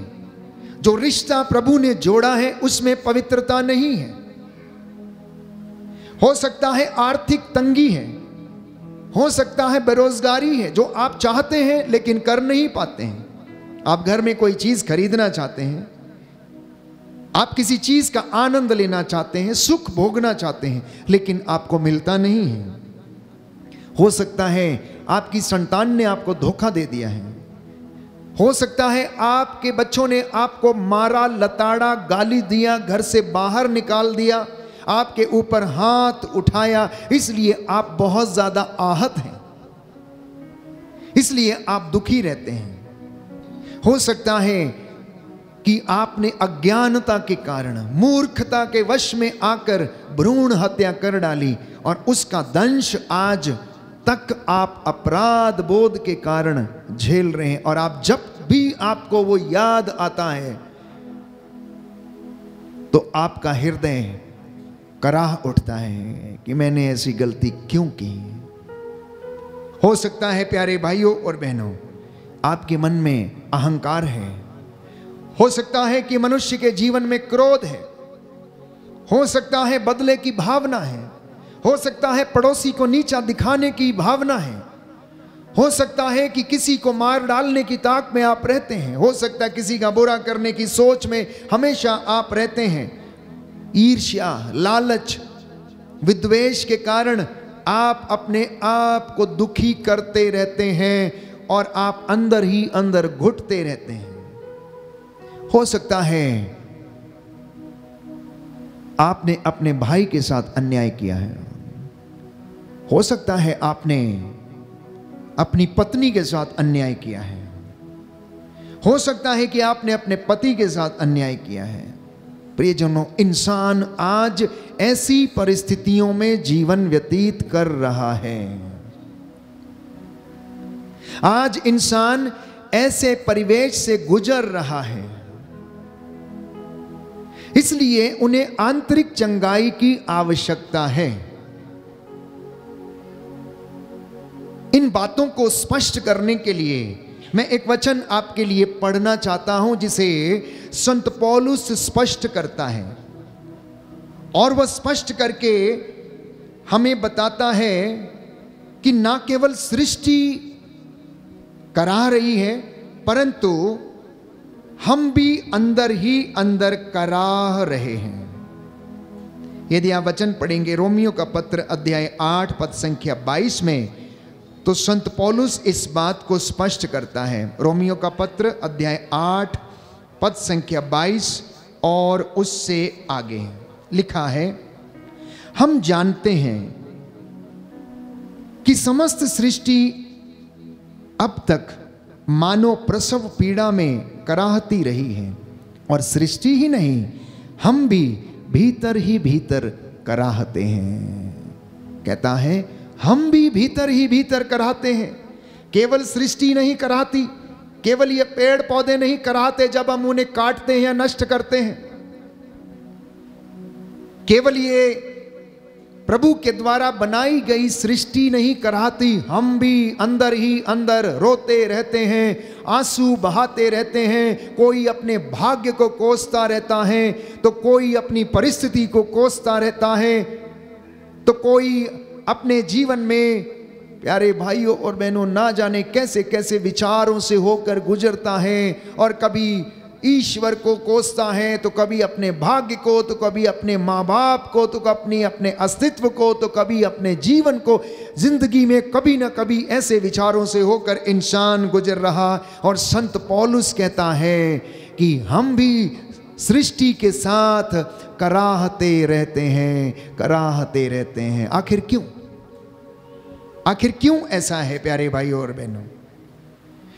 जो रिश्ता प्रभु ने जोड़ा है उसमें पवित्रता नहीं है। हो सकता है आर्थिक तंगी है, हो सकता है बेरोजगारी है, जो आप चाहते हैं लेकिन कर नहीं पाते हैं। आप घर में कोई चीज खरीदना चाहते हैं, आप किसी चीज का आनंद लेना चाहते हैं, सुख भोगना चाहते हैं, लेकिन आपको मिलता नहीं है। हो सकता है आपकी संतान ने आपको धोखा दे दिया है, हो सकता है आपके बच्चों ने आपको मारा, लताड़ा, गाली दिया, घर से बाहर निकाल दिया, आपके ऊपर हाथ उठाया, इसलिए आप बहुत ज्यादा आहत हैं, इसलिए आप दुखी रहते हैं। हो सकता है कि आपने अज्ञानता के कारण, मूर्खता के वश में आकर भ्रूण हत्या कर डाली और उसका दंश आज तक आप अपराध बोध के कारण झेल रहे हैं। और आप जब भी आपको वो याद आता है तो आपका हृदय कराह उठता है कि मैंने ऐसी गलती क्यों की। हो सकता है प्यारे भाइयों और बहनों, आपके मन में अहंकार है, हो सकता है कि मनुष्य के जीवन में क्रोध है, हो सकता है बदले की भावना है, हो सकता है पड़ोसी को नीचा दिखाने की भावना है, हो सकता है कि किसी को मार डालने की ताक में आप रहते हैं, हो सकता है किसी का बुरा करने की सोच में हमेशा आप रहते हैं। ईर्ष्या, लालच, विद्वेष के कारण आप अपने आप को दुखी करते रहते हैं और आप अंदर ही अंदर घुटते रहते हैं। हो सकता है आपने अपने भाई के साथ अन्याय किया है, हो सकता है आपने अपनी पत्नी के साथ अन्याय किया है, हो सकता है कि आपने अपने पति के साथ अन्याय किया है। प्रियजनों, इंसान आज ऐसी परिस्थितियों में जीवन व्यतीत कर रहा है, आज इंसान ऐसे परिवेश से गुजर रहा है, इसलिए उन्हें आंतरिक चंगाई की आवश्यकता है। इन बातों को स्पष्ट करने के लिए मैं एक वचन आपके लिए पढ़ना चाहता हूं जिसे संत पौलुस स्पष्ट करता है, और वह स्पष्ट करके हमें बताता है कि ना केवल सृष्टि करा रही है, परंतु हम भी अंदर ही अंदर कराह रहे हैं। यदि आप वचन पढ़ेंगे रोमियो का पत्र अध्याय 8 पद संख्या 22 में, तो संत पौलुस इस बात को स्पष्ट करता है। रोमियो का पत्र अध्याय 8 पद संख्या 22 और उससे आगे लिखा है, हम जानते हैं कि समस्त सृष्टि अब तक मानो प्रसव पीड़ा में कराहती रही है, और सृष्टि ही नहीं, हम भी भीतर ही भीतर कराहते हैं। कहता है हम भी भीतर ही भीतर कराहते हैं। केवल सृष्टि नहीं कराहती, केवल ये पेड़ पौधे नहीं कराहते जब हम उन्हें काटते हैं या नष्ट करते हैं, केवल ये प्रभु के द्वारा बनाई गई सृष्टि नहीं कराहती, हम भी अंदर ही अंदर रोते रहते हैं, आंसू बहाते रहते हैं। कोई अपने भाग्य को कोसता रहता है, तो कोई अपनी परिस्थिति को कोसता रहता है, तो कोई अपने जीवन में, प्यारे भाइयों और बहनों, ना जाने कैसे कैसे विचारों से होकर गुजरता है, और कभी ईश्वर को कोसता है, तो कभी अपने भाग्य को, तो कभी अपने माँ बाप को, तो कभी अपने अस्तित्व को, तो कभी अपने जीवन को। जिंदगी में कभी ना कभी ऐसे विचारों से होकर इंसान गुजर रहा। और संत पौलुस कहता है कि हम भी सृष्टि के साथ कराहते रहते हैं, कराहते रहते हैं। आखिर क्यों? आखिर क्यों ऐसा है प्यारे भाइयों और बहनों?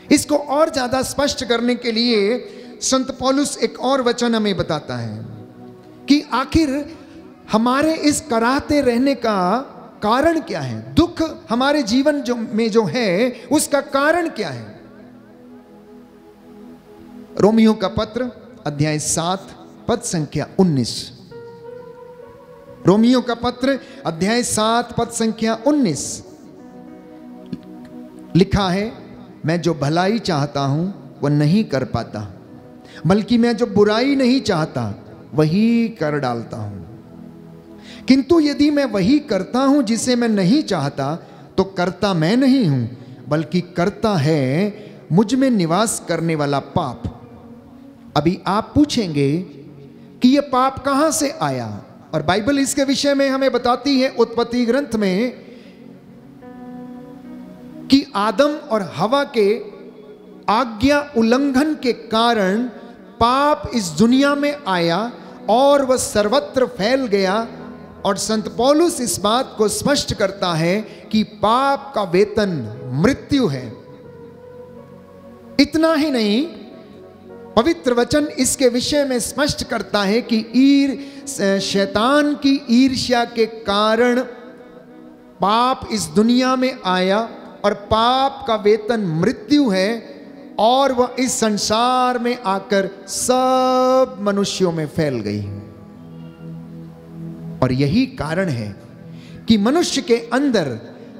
इसको और ज्यादा स्पष्ट करने के लिए संत पौलुस एक और वचन हमें बताता है कि आखिर हमारे इस कराहते रहने का कारण क्या है। दुख हमारे जीवन में जो है उसका कारण क्या है। रोमियो का पत्र अध्याय 7 पद संख्या 19। रोमियो का पत्र अध्याय 7 पद संख्या 19 लिखा है, मैं जो भलाई चाहता हूं वह नहीं कर पाता, बल्कि मैं जो बुराई नहीं चाहता वही कर डालता हूं। किंतु यदि मैं वही करता हूं जिसे मैं नहीं चाहता, तो करता मैं नहीं हूं, बल्कि करता है मुझ में निवास करने वाला पाप। अभी आप पूछेंगे कि यह पाप कहां से आया, और बाइबल इसके विषय में हमें बताती है उत्पत्ति ग्रंथ में कि आदम और हवा के आज्ञा उल्लंघन के कारण पाप इस दुनिया में आया और वह सर्वत्र फैल गया। और संत पौलुस इस बात को स्पष्ट करता है कि पाप का वेतन मृत्यु है। इतना ही नहीं, पवित्र वचन इसके विषय में स्पष्ट करता है कि शैतान की ईर्ष्या के कारण पाप इस दुनिया में आया, और पाप का वेतन मृत्यु है, और वह इस संसार में आकर सब मनुष्यों में फैल गई। और यही कारण है कि मनुष्य के अंदर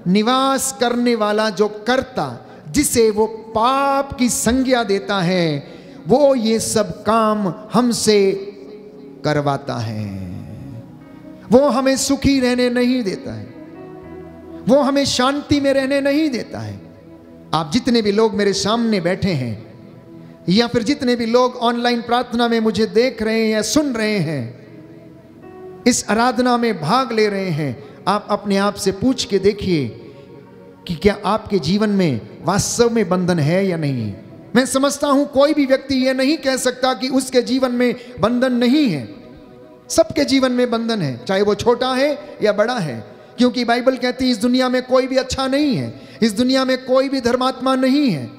निवास करने वाला जो कर्ता, जिसे वो पाप की संज्ञा देता है, वो ये सब काम हमसे करवाता है। वो हमें सुखी रहने नहीं देता है, वो हमें शांति में रहने नहीं देता है। आप जितने भी लोग मेरे सामने बैठे हैं, या फिर जितने भी लोग ऑनलाइन प्रार्थना में मुझे देख रहे हैं या सुन रहे हैं, इस आराधना में भाग ले रहे हैं, आप अपने आप से पूछ के देखिए कि क्या आपके जीवन में वास्तव में बंधन है या नहीं। मैं समझता हूं कोई भी व्यक्ति यह नहीं कह सकता कि उसके जीवन में बंधन नहीं है। सबके जीवन में बंधन है, चाहे वो छोटा है या बड़ा है, क्योंकि बाइबल कहती है इस दुनिया में कोई भी अच्छा नहीं है, इस दुनिया में कोई भी धर्मात्मा नहीं है।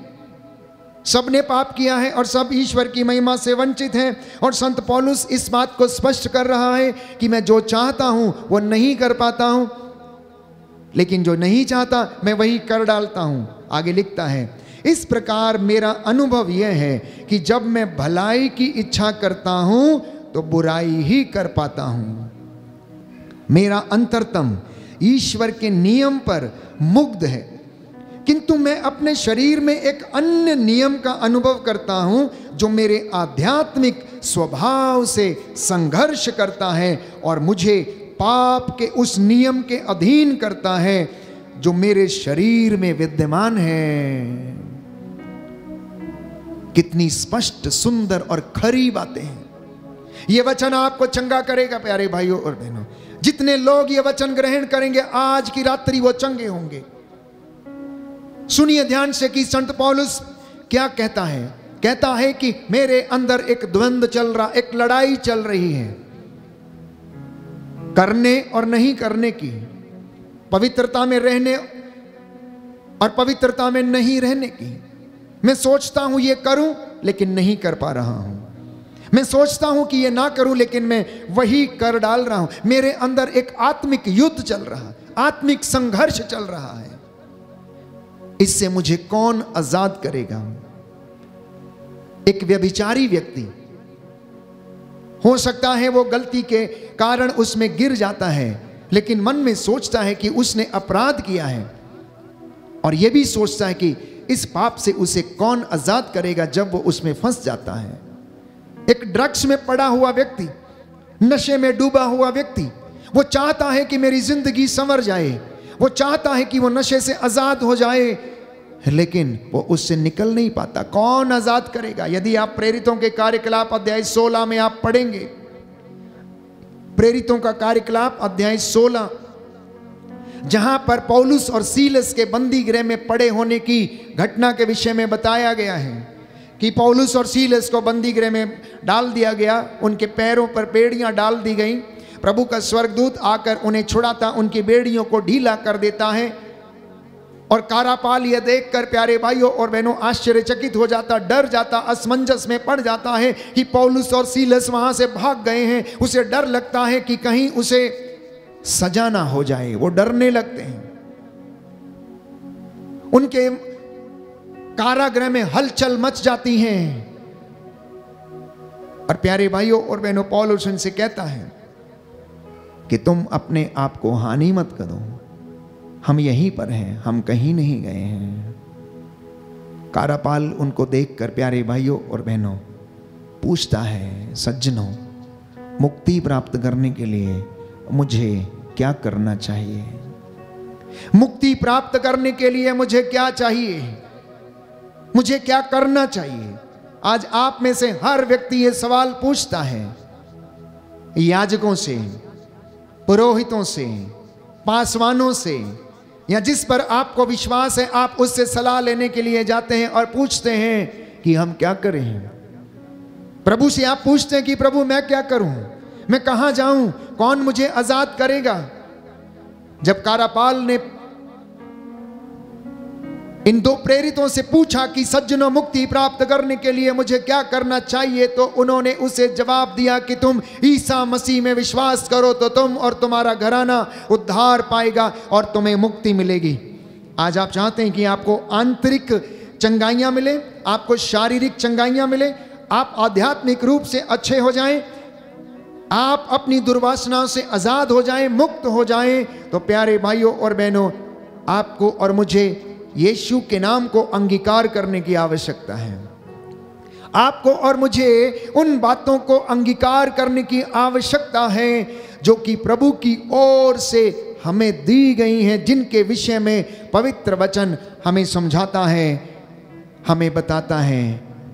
सबने पाप किया है और सब ईश्वर की महिमा से वंचित हैं। और संत पौलुस इस बात को स्पष्ट कर रहा है कि मैं जो चाहता हूं वो नहीं कर पाता हूं, लेकिन जो नहीं चाहता मैं वही कर डालता हूं। आगे लिखता है, इस प्रकार मेरा अनुभव यह है कि जब मैं भलाई की इच्छा करता हूं तो बुराई ही कर पाता हूं। मेरा अंतरतम ईश्वर के नियम पर मुग्ध है, किंतु मैं अपने शरीर में एक अन्य नियम का अनुभव करता हूं जो मेरे आध्यात्मिक स्वभाव से संघर्ष करता है और मुझे पाप के उस नियम के अधीन करता है जो मेरे शरीर में विद्यमान है। कितनी स्पष्ट, सुंदर और खरी बातें हैं। यह वचन आपको चंगा करेगा प्यारे भाइयों और बहनों। जितने लोग ये वचन ग्रहण करेंगे आज की रात्रि वो चंगे होंगे। सुनिए ध्यान से कि संत पौलुस क्या कहता है। कहता है कि मेरे अंदर एक द्वंद्व चल रहा, एक लड़ाई चल रही है करने और नहीं करने की, पवित्रता में रहने और पवित्रता में नहीं रहने की। मैं सोचता हूं ये करूं लेकिन नहीं कर पा रहा हूं, मैं सोचता हूं कि ये ना करूं लेकिन मैं वही कर डाल रहा हूं। मेरे अंदर एक आत्मिक युद्ध चल रहा, आत्मिक संघर्ष चल रहा है। इससे मुझे कौन आजाद करेगा? एक व्यभिचारी व्यक्ति हो सकता है वो गलती के कारण उसमें गिर जाता है, लेकिन मन में सोचता है कि उसने अपराध किया है, और यह भी सोचता है कि इस पाप से उसे कौन आजाद करेगा जब वो उसमें फंस जाता है। एक ड्रग्स में पड़ा हुआ व्यक्ति, नशे में डूबा हुआ व्यक्ति, वो चाहता है कि मेरी जिंदगी संवर जाए, वो चाहता है कि वो नशे से आजाद हो जाए, लेकिन वो उससे निकल नहीं पाता। कौन आजाद करेगा? यदि आप प्रेरितों के कार्यकलाप अध्याय 16 में आप पढ़ेंगे, प्रेरितों का कार्यकलाप अध्याय 16, जहां पर पौलुस और सीलस के बंदी गृह में पड़े होने की घटना के विषय में बताया गया है कि पौलुस और सीलस को बंदी गृह में डाल दिया गया, उनके पैरों पर बेड़ियां डाल दी गई। प्रभु का स्वर्गदूत आकर उन्हें छुड़ाता, उनकी बेड़ियों को ढीला कर देता है, और कारापाल यह देखकर प्यारे भाइयों और बहनों आश्चर्यचकित हो जाता, डर जाता, असमंजस में पड़ जाता है कि पौलुस और सीलस वहां से भाग गए हैं। उसे डर लगता है कि कहीं उसे सजा ना हो जाए, वो डरने लगते हैं। उनके कारागृह में हलचल मच जाती है, और प्यारे भाइयों और बहनों पौलुस उनसे कहता है कि तुम अपने आप को हानि मत करो, हम यहीं पर हैं, हम कहीं नहीं गए हैं। कारापाल उनको देखकर प्यारे भाइयों और बहनों पूछता है, सज्जनों, मुक्ति प्राप्त करने के लिए मुझे क्या करना चाहिए? मुक्ति प्राप्त करने के लिए मुझे क्या चाहिए? मुझे क्या करना चाहिए? आज आप में से हर व्यक्ति ये सवाल पूछता है, याजकों से, पुरोहितों से, पासवानों से, या जिस पर आपको विश्वास है आप उससे सलाह लेने के लिए जाते हैं और पूछते हैं कि हम क्या करें। प्रभु से आप पूछते हैं कि प्रभु मैं क्या करूं, मैं कहां जाऊं, कौन मुझे आजाद करेगा? जब कारापाल ने इन दो प्रेरितों से पूछा कि सज्जनों, मुक्ति प्राप्त करने के लिए मुझे क्या करना चाहिए, तो उन्होंने उसे जवाब दिया कि तुम ईसा मसीह में विश्वास करो तो तुम और तुम्हारा घराना उद्धार पाएगा और तुम्हें मुक्ति मिलेगी। आज आप चाहते हैं कि आपको आंतरिक चंगाइयां मिले, आपको शारीरिक चंगाइयां मिले, आप आध्यात्मिक रूप से अच्छे हो जाएं, आप अपनी दुर्वासनाओं से आजाद हो जाएं, मुक्त हो जाएं, तो प्यारे भाइयों और बहनों, आपको और मुझे यीशु के नाम को अंगीकार करने की आवश्यकता है। आपको और मुझे उन बातों को अंगीकार करने की आवश्यकता है जो कि प्रभु की ओर से हमें दी गई हैं, जिनके विषय में पवित्र वचन हमें समझाता है, हमें बताता है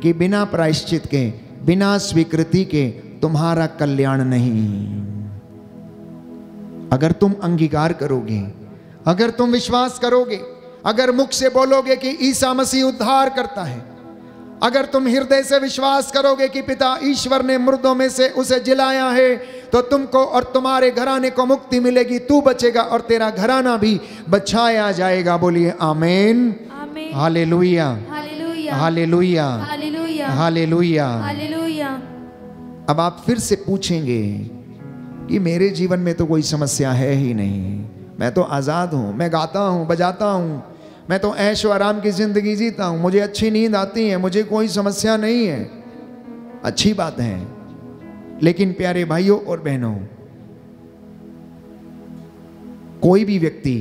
कि बिना प्रायश्चित के, बिना स्वीकृति के तुम्हारा कल्याण नहीं। अगर तुम अंगीकार करोगे, अगर तुम विश्वास करोगे, अगर मुख से बोलोगे कि ईसा मसीह उद्धार करता है, अगर तुम हृदय से विश्वास करोगे कि पिता ईश्वर ने मुर्दों में से उसे जिलाया है, तो तुमको और तुम्हारे घराने को मुक्ति मिलेगी, तू बचेगा और तेरा घराना भी बचाया जाएगा। बोलिए आमीन, hallelujah, hallelujah, hallelujah, hallelujah, hallelujah. अब आप फिर से पूछेंगे कि मेरे जीवन में तो कोई समस्या है ही नहीं, मैं तो आज़ाद हूँ, मैं गाता हूँ, बजाता हूँ, मैं तो ऐश व आराम की ज़िंदगी जीता हूँ, मुझे अच्छी नींद आती है, मुझे कोई समस्या नहीं है। अच्छी बात है, लेकिन प्यारे भाइयों और बहनों, कोई भी व्यक्ति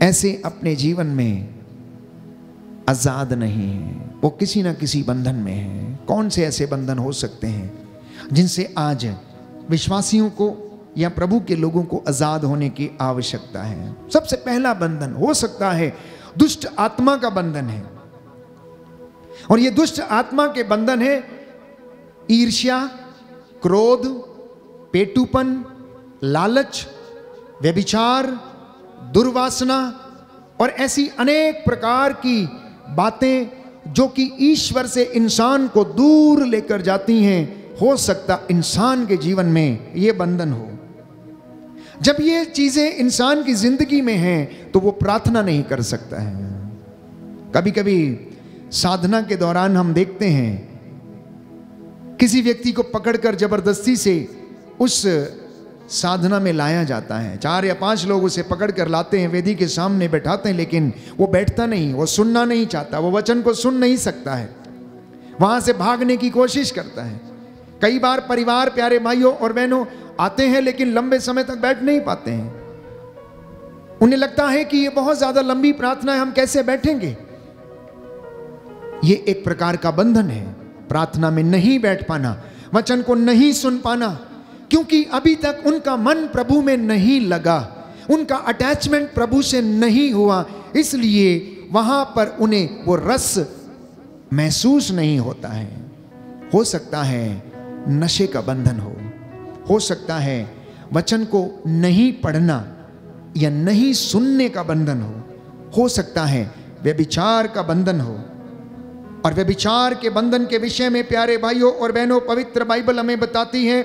ऐसे अपने जीवन में आज़ाद नहीं है, वो किसी ना किसी बंधन में है। कौन से ऐसे बंधन हो सकते हैं जिनसे आज विश्वासियों को या प्रभु के लोगों को आजाद होने की आवश्यकता है? सबसे पहला बंधन हो सकता है दुष्ट आत्मा का बंधन है, और ये दुष्ट आत्मा के बंधन है ईर्ष्या, क्रोध, पेटूपन, लालच, व्यभिचार, दुर्वासना, और ऐसी अनेक प्रकार की बातें जो कि ईश्वर से इंसान को दूर लेकर जाती हैं, हो सकता इंसान के जीवन में ये बंधन हो। जब ये चीजें इंसान की जिंदगी में हैं तो वो प्रार्थना नहीं कर सकता है। कभी कभी साधना के दौरान हम देखते हैं किसी व्यक्ति को पकड़कर जबरदस्ती से उस साधना में लाया जाता है। 4 या 5 लोग उसे पकड़कर लाते हैं, वेदी के सामने बैठाते हैं, लेकिन वो बैठता नहीं, वो सुनना नहीं चाहता, वो वचन को सुन नहीं सकता है, वहां से भागने की कोशिश करता है। कई बार परिवार, प्यारे भाइयों और बहनों, आते हैं लेकिन लंबे समय तक बैठ नहीं पाते हैं। उन्हें लगता है कि ये बहुत ज्यादा लंबी प्रार्थना है, हम कैसे बैठेंगे। ये एक प्रकार का बंधन है, प्रार्थना में नहीं बैठ पाना, वचन को नहीं सुन पाना, क्योंकि अभी तक उनका मन प्रभु में नहीं लगा, उनका अटैचमेंट प्रभु से नहीं हुआ, इसलिए वहां पर उन्हें वो रस महसूस नहीं होता है। हो सकता है नशे का बंधन हो सकता है वचन को नहीं पढ़ना या नहीं सुनने का बंधन हो सकता है व्यभिचार का बंधन हो। और व्यभिचार के बंधन के विषय में प्यारे भाइयों और बहनों, पवित्र बाइबल हमें बताती है,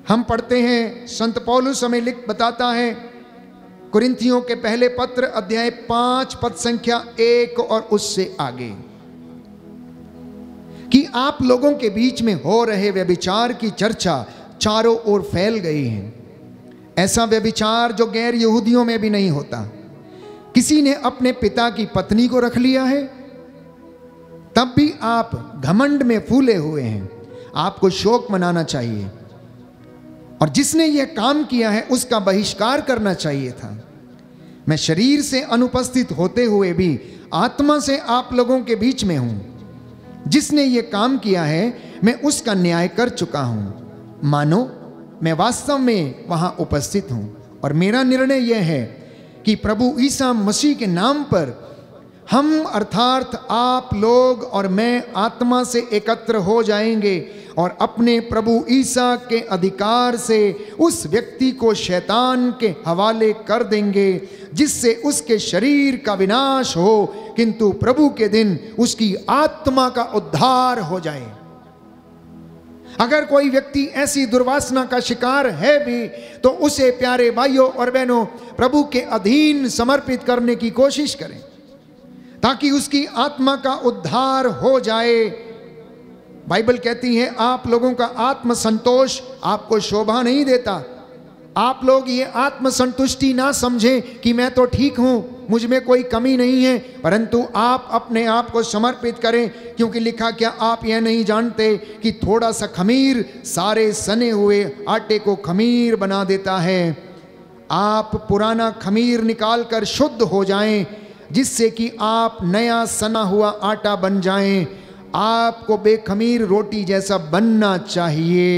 हम पढ़ते हैं, संत पौलुस हमें बताता है कुरिन्थियों के पहले पत्र अध्याय 5 पद संख्या 1 और उससे आगे, कि आप लोगों के बीच में हो रहे व्यभिचार की चर्चा चारों ओर फैल गई है। ऐसा व्यभिचार जो गैर यहूदियों में भी नहीं होता। किसी ने अपने पिता की पत्नी को रख लिया है, तब भी आप घमंड में फूले हुए हैं। आपको शोक मनाना चाहिए और जिसने यह काम किया है उसका बहिष्कार करना चाहिए था। मैं शरीर से अनुपस्थित होते हुए भी आत्मा से आप लोगों के बीच में हूं। जिसने यह काम किया है मैं उसका न्याय कर चुका हूं, मानो मैं वास्तव में वहां उपस्थित हूं। और मेरा निर्णय यह है कि प्रभु ईसा मसीह के नाम पर हम अर्थात आप लोग और मैं आत्मा से एकत्र हो जाएंगे और अपने प्रभु ईसा के अधिकार से उस व्यक्ति को शैतान के हवाले कर देंगे, जिससे उसके शरीर का विनाश हो किंतु प्रभु के दिन उसकी आत्मा का उद्धार हो जाए। अगर कोई व्यक्ति ऐसी दुर्वासना का शिकार है भी तो उसे प्यारे भाइयों और बहनों प्रभु के अधीन समर्पित करने की कोशिश करें ताकि उसकी आत्मा का उद्धार हो जाए। बाइबल कहती है आप लोगों का आत्म संतोष आपको शोभा नहीं देता। आप लोग ये आत्म संतुष्टि ना समझें कि मैं तो ठीक हूं, मुझ में कोई कमी नहीं है, परंतु आप अपने आप को समर्पित करें, क्योंकि लिखा क्या आप यह नहीं जानते कि थोड़ा सा खमीर सारे सने हुए आटे को खमीर बना देता है। आप पुराना खमीर निकाल कर शुद्ध हो जाएं, जिससे कि आप नया सना हुआ आटा बन जाएं। आपको बेखमीर रोटी जैसा बनना चाहिए।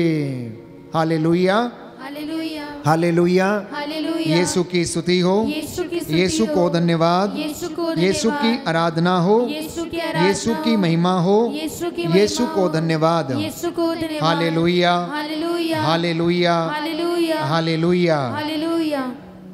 Hallelujah, hallelujah, hallelujah, hallelujah. Yeshu की स्तुति हो, यीशु को धन्यवाद, यीशु की आराधना हो, यीशु की महिमा हो, यीशु को धन्यवाद। Hallelujah, hallelujah, hallelujah, hallelujah.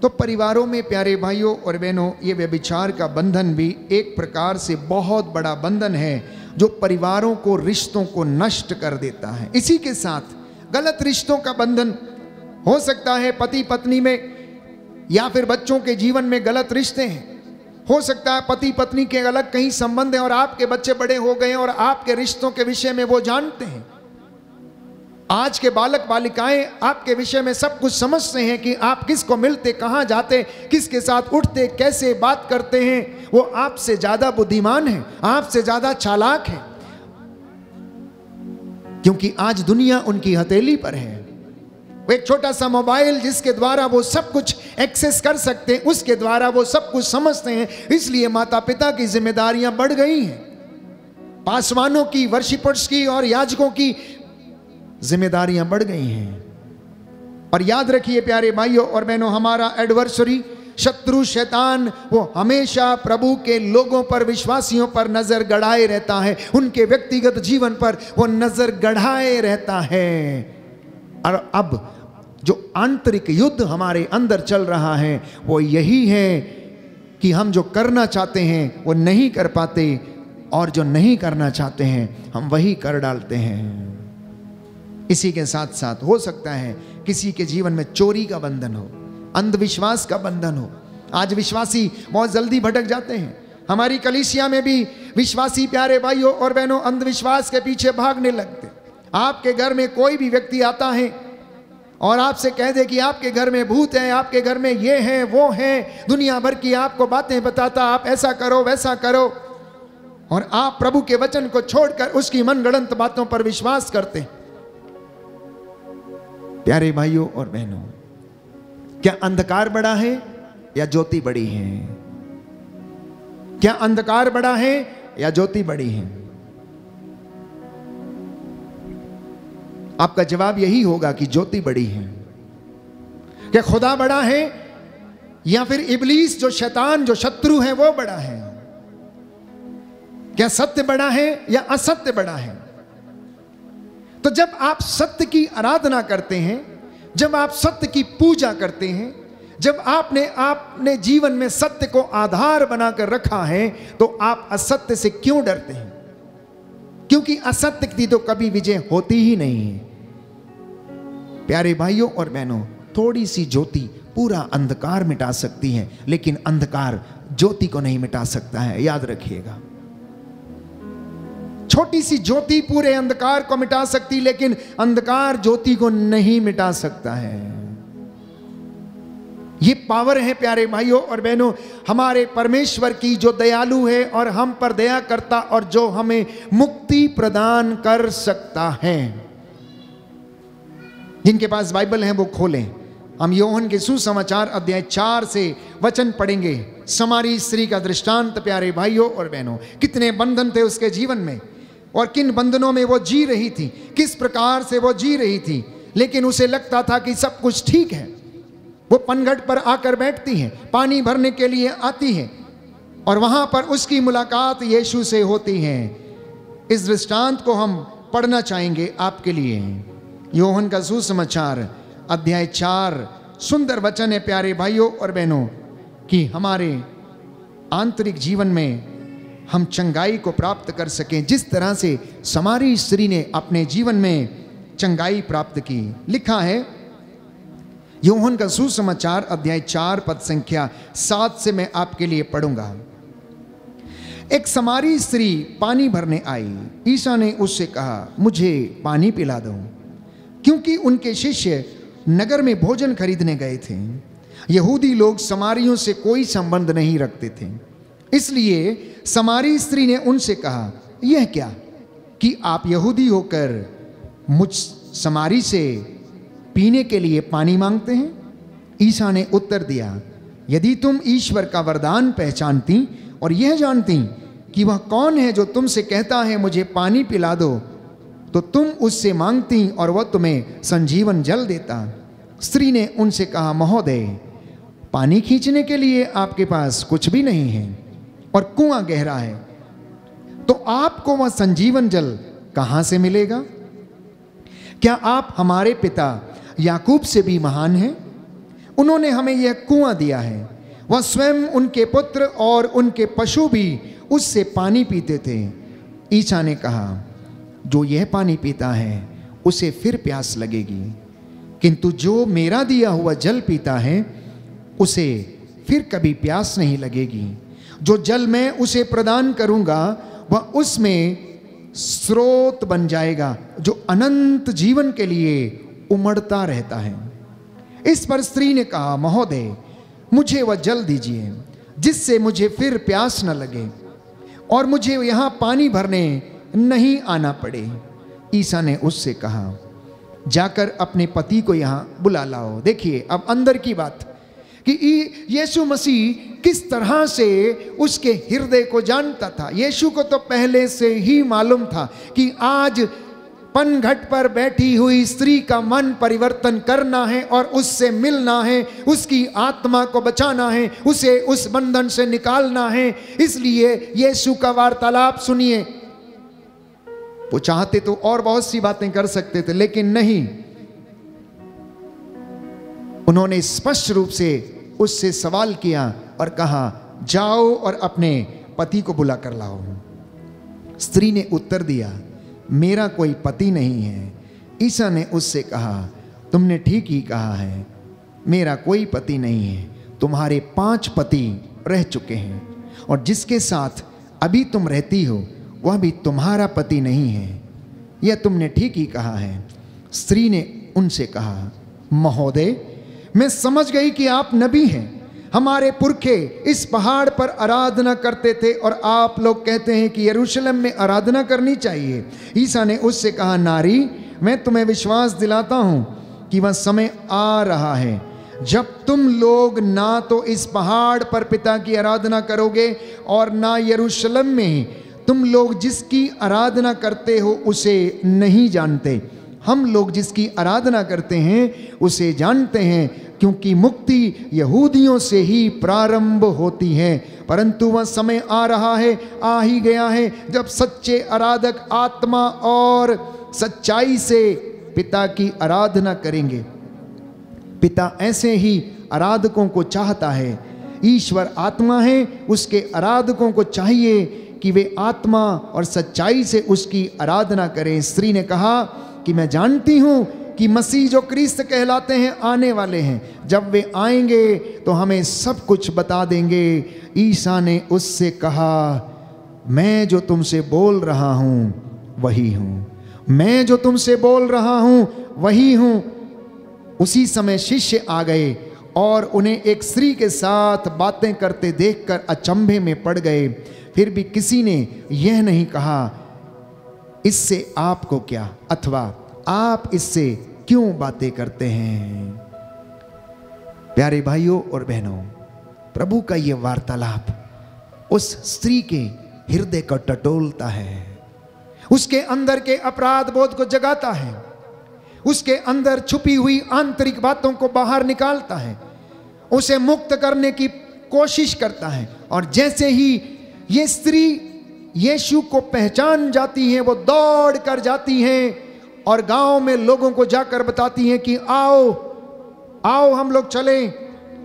तो परिवारों में प्यारे भाइयों और बहनों, ये व्यभिचार का बंधन भी एक प्रकार से बहुत बड़ा बंधन है जो परिवारों को, रिश्तों को नष्ट कर देता है। इसी के साथ गलत रिश्तों का बंधन हो सकता है, पति पत्नी में या फिर बच्चों के जीवन में गलत रिश्ते हैं। हो सकता है पति पत्नी के अलग कहीं संबंध हैं और आपके बच्चे बड़े हो गए और आपके रिश्तों के विषय में वो जानते हैं। आज के बालक बालिकाएं आपके विषय में सब कुछ समझते हैं कि आप किसको मिलते, कहां जाते, किसके साथ उठते, कैसे बात करते हैं। वो आपसे ज्यादा बुद्धिमान है, आपसे ज्यादा चालाक है, क्योंकि आज दुनिया उनकी हथेली पर है। वो एक छोटा सा मोबाइल जिसके द्वारा वो सब कुछ एक्सेस कर सकते हैं, उसके द्वारा वो सब कुछ समझते हैं। इसलिए माता पिता की जिम्मेदारियां बढ़ गई हैं, पासवानों की, वर्शिपर्स की और याजकों की जिम्मेदारियां बढ़ गई हैं। और याद रखिए प्यारे भाइयों और बहनों, हमारा एडवर्सरी शत्रु शैतान वो हमेशा प्रभु के लोगों पर, विश्वासियों पर नजर गड़ाए रहता है, उनके व्यक्तिगत जीवन पर वो नजर गड़ाए रहता है। और अब जो आंतरिक युद्ध हमारे अंदर चल रहा है वो यही है कि हम जो करना चाहते हैं वो नहीं कर पाते, और जो नहीं करना चाहते हैं हम वही कर डालते हैं। इसी के साथ साथ हो सकता है किसी के जीवन में चोरी का बंधन हो, अंधविश्वास का बंधन हो। आज विश्वासी बहुत जल्दी भटक जाते हैं। हमारी कलीसिया में भी विश्वासी प्यारे भाइयों और बहनों अंधविश्वास के पीछे भागने लगते। आपके घर में कोई भी व्यक्ति आता है और आपसे कह दे कि आपके घर में भूत है, आपके घर में ये है वो है, दुनिया भर की आपको बातें बताता, आप ऐसा करो वैसा करो, और आप प्रभु के वचन को छोड़कर उसकी मनगढ़ंत बातों पर विश्वास करते। प्यारे भाइयों और बहनों, क्या अंधकार बड़ा है या ज्योति बड़ी है? क्या अंधकार बड़ा है या ज्योति बड़ी है? आपका जवाब यही होगा कि ज्योति बड़ी है। क्या खुदा बड़ा है या फिर इब्लीस जो शैतान जो शत्रु है वो बड़ा है? क्या सत्य बड़ा है या असत्य बड़ा है? तो जब आप सत्य की आराधना करते हैं, जब आप सत्य की पूजा करते हैं, जब आपने जीवन में सत्य को आधार बनाकर रखा है, तो आप असत्य से क्यों डरते हैं? क्योंकि असत्य की तो कभी विजय होती ही नहीं है। प्यारे भाइयों और बहनों, थोड़ी सी ज्योति पूरा अंधकार मिटा सकती है, लेकिन अंधकार ज्योति को नहीं मिटा सकता है, याद रखिएगा। छोटी सी ज्योति पूरे अंधकार को मिटा सकती, लेकिन अंधकार ज्योति को नहीं मिटा सकता है। ये पावर है प्यारे भाइयों और बहनों हमारे परमेश्वर की, जो दयालु है और हम पर दया करता, और जो हमें मुक्ति प्रदान कर सकता है। जिनके पास बाइबल है वो खोलें। हम यूहन्ना के सुसमाचार अध्याय 4 से वचन पढ़ेंगे। समारी स्त्री का दृष्टांत प्यारे भाइयों और बहनों, कितने बंधन थे उसके जीवन में और किन बंधनों में वो जी रही थी, किस प्रकार से वो जी रही थी, लेकिन उसे लगता था कि सब कुछ ठीक है। वो पनघट पर आकर बैठती है, पानी भरने के लिए आती है, और वहां पर उसकी मुलाकात यीशु से होती है। इस दृष्टांत को हम पढ़ना चाहेंगे आपके लिए। यूहन्ना का सुसमाचार अध्याय 4, सुंदर वचन है प्यारे भाइयों और बहनों, कि हमारे आंतरिक जीवन में हम चंगाई को प्राप्त कर सकें, जिस तरह से समारी स्त्री ने अपने जीवन में चंगाई प्राप्त की। लिखा है यूहन्ना का सुसमाचार अध्याय 4 पद संख्या 7 से मैं आपके लिए पढ़ूंगा। एक समारी स्त्री पानी भरने आई। ईसा ने उससे कहा, मुझे पानी पिला दो, क्योंकि उनके शिष्य नगर में भोजन खरीदने गए थे। यहूदी लोग समारियों से कोई संबंध नहीं रखते थे, इसलिए समारी स्त्री ने उनसे कहा, यह क्या कि आप यहूदी होकर मुझ समारी से पीने के लिए पानी मांगते हैं? ईसा ने उत्तर दिया, यदि तुम ईश्वर का वरदान पहचानती और यह जानती कि वह कौन है जो तुमसे कहता है मुझे पानी पिला दो, तो तुम उससे मांगती और वह तुम्हें संजीवन जल देता। स्त्री ने उनसे कहा, महोदय, पानी खींचने के लिए आपके पास कुछ भी नहीं है और कुआं गहरा है, तो आपको वह संजीवन जल कहां से मिलेगा? क्या आप हमारे पिता याकूब से भी महान हैं? उन्होंने हमें यह कुआं दिया है। वह स्वयं, उनके पुत्र और उनके पशु भी उससे पानी पीते थे। ईसा ने कहा, जो यह पानी पीता है उसे फिर प्यास लगेगी, किंतु जो मेरा दिया हुआ जल पीता है उसे फिर कभी प्यास नहीं लगेगी। जो जल मैं उसे प्रदान करूंगा वह उसमें स्रोत बन जाएगा, जो अनंत जीवन के लिए उमड़ता रहता है। इस पर स्त्री ने कहा, महोदय, मुझे वह जल दीजिए जिससे मुझे फिर प्यास न लगे और मुझे यहाँ पानी भरने नहीं आना पड़े। ईसा ने उससे कहा, जाकर अपने पति को यहाँ बुला लाओ। देखिए अब अंदर की बात कि यीशु मसीह किस तरह से उसके हृदय को जानता था। यीशु को तो पहले से ही मालूम था कि आज पनघट पर बैठी हुई स्त्री का मन परिवर्तन करना है और उससे मिलना है, उसकी आत्मा को बचाना है, उसे उस बंधन से निकालना है। इसलिए यीशु का वार्तालाप सुनिए। वो चाहते तो और बहुत सी बातें कर सकते थे, लेकिन नहीं, उन्होंने स्पष्ट रूप से उससे सवाल किया और कहा, जाओ और अपने पति को बुला कर लाओ। स्त्री ने उत्तर दिया, मेरा कोई पति नहीं है। ईसा ने उससे कहा, तुमने ठीक ही कहा है, मेरा कोई पति नहीं है। तुम्हारे 5 पति रह चुके हैं और जिसके साथ अभी तुम रहती हो वह भी तुम्हारा पति नहीं है। यह तुमने ठीक ही कहा है। स्त्री ने उनसे कहा, महोदय, मैं समझ गई कि आप नबी हैं। हमारे पुरखे इस पहाड़ पर आराधना करते थे और आप लोग कहते हैं कि यरूशलेम में आराधना करनी चाहिए। ईसा ने उससे कहा, नारी, मैं तुम्हें विश्वास दिलाता हूँ कि वह समय आ रहा है जब तुम लोग ना तो इस पहाड़ पर पिता की आराधना करोगे और ना यरूशलेम में। तुम लोग जिसकी आराधना करते हो उसे नहीं जानते, हम लोग जिसकी आराधना करते हैं उसे जानते हैं, क्योंकि मुक्ति यहूदियों से ही प्रारंभ होती है। परंतु वह समय आ रहा है, आ ही गया है, जब सच्चे आराधक आत्मा और सच्चाई से पिता की आराधना करेंगे। पिता ऐसे ही आराधकों को चाहता है। ईश्वर आत्मा है, उसके आराधकों को चाहिए कि वे आत्मा और सच्चाई से उसकी आराधना करें। स्त्री ने कहा कि मैं जानती हूँ कि मसीह जो क्रिस्त कहलाते हैं आने वाले हैं। जब वे आएंगे तो हमें सब कुछ बता देंगे। ईसा ने उससे कहा, मैं जो तुमसे बोल रहा हूँ वही हूँ, मैं जो तुमसे बोल रहा हूँ वही हूँ। उसी समय शिष्य आ गए और उन्हें एक स्त्री के साथ बातें करते देखकर अचंभे में पड़ गए। फिर भी किसी ने यह नहीं कहा, इससे आपको क्या, अथवा आप इससे क्यों बातें करते हैं। प्यारे भाइयों और बहनों, प्रभु का यह वार्तालाप उस स्त्री के हृदय को टटोलता है, उसके अंदर के अपराध बोध को जगाता है, उसके अंदर छुपी हुई आंतरिक बातों को बाहर निकालता है, उसे मुक्त करने की कोशिश करता है। और जैसे ही ये स्त्री यीशु को पहचान जाती है, वो दौड़ कर जाती हैं और गांव में लोगों को जाकर बताती हैं कि आओ आओ हम लोग चलें,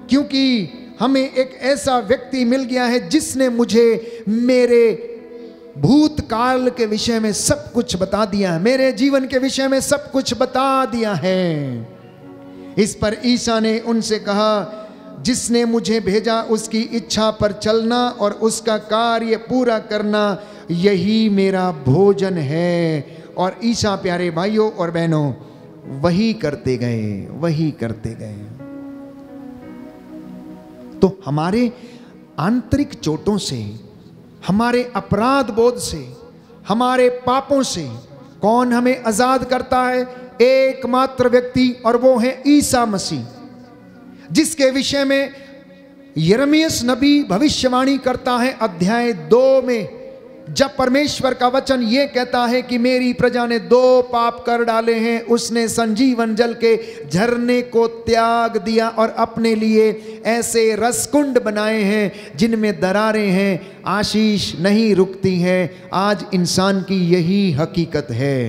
क्योंकि हमें एक ऐसा व्यक्ति मिल गया है जिसने मुझे मेरे भूतकाल के विषय में सब कुछ बता दिया है, मेरे जीवन के विषय में सब कुछ बता दिया है। इस पर ईसा ने उनसे कहा, जिसने मुझे भेजा उसकी इच्छा पर चलना और उसका कार्य पूरा करना, यही मेरा भोजन है। और ईसा प्यारे भाइयों और बहनों वही करते गए, वही करते गए। तो हमारे आंतरिक चोटों से, हमारे अपराध बोध से, हमारे पापों से कौन हमें आजाद करता है? एकमात्र व्यक्ति, और वो है ईसा मसीह, जिसके विषय में यिर्मयाह नबी भविष्यवाणी करता है अध्याय 2 में, जब परमेश्वर का वचन ये कहता है कि मेरी प्रजा ने 2 पाप कर डाले हैं, उसने संजीवन जल के झरने को त्याग दिया और अपने लिए ऐसे रसकुंड बनाए हैं जिनमें दरारें हैं, आशीष नहीं रुकती है। आज इंसान की यही हकीकत है।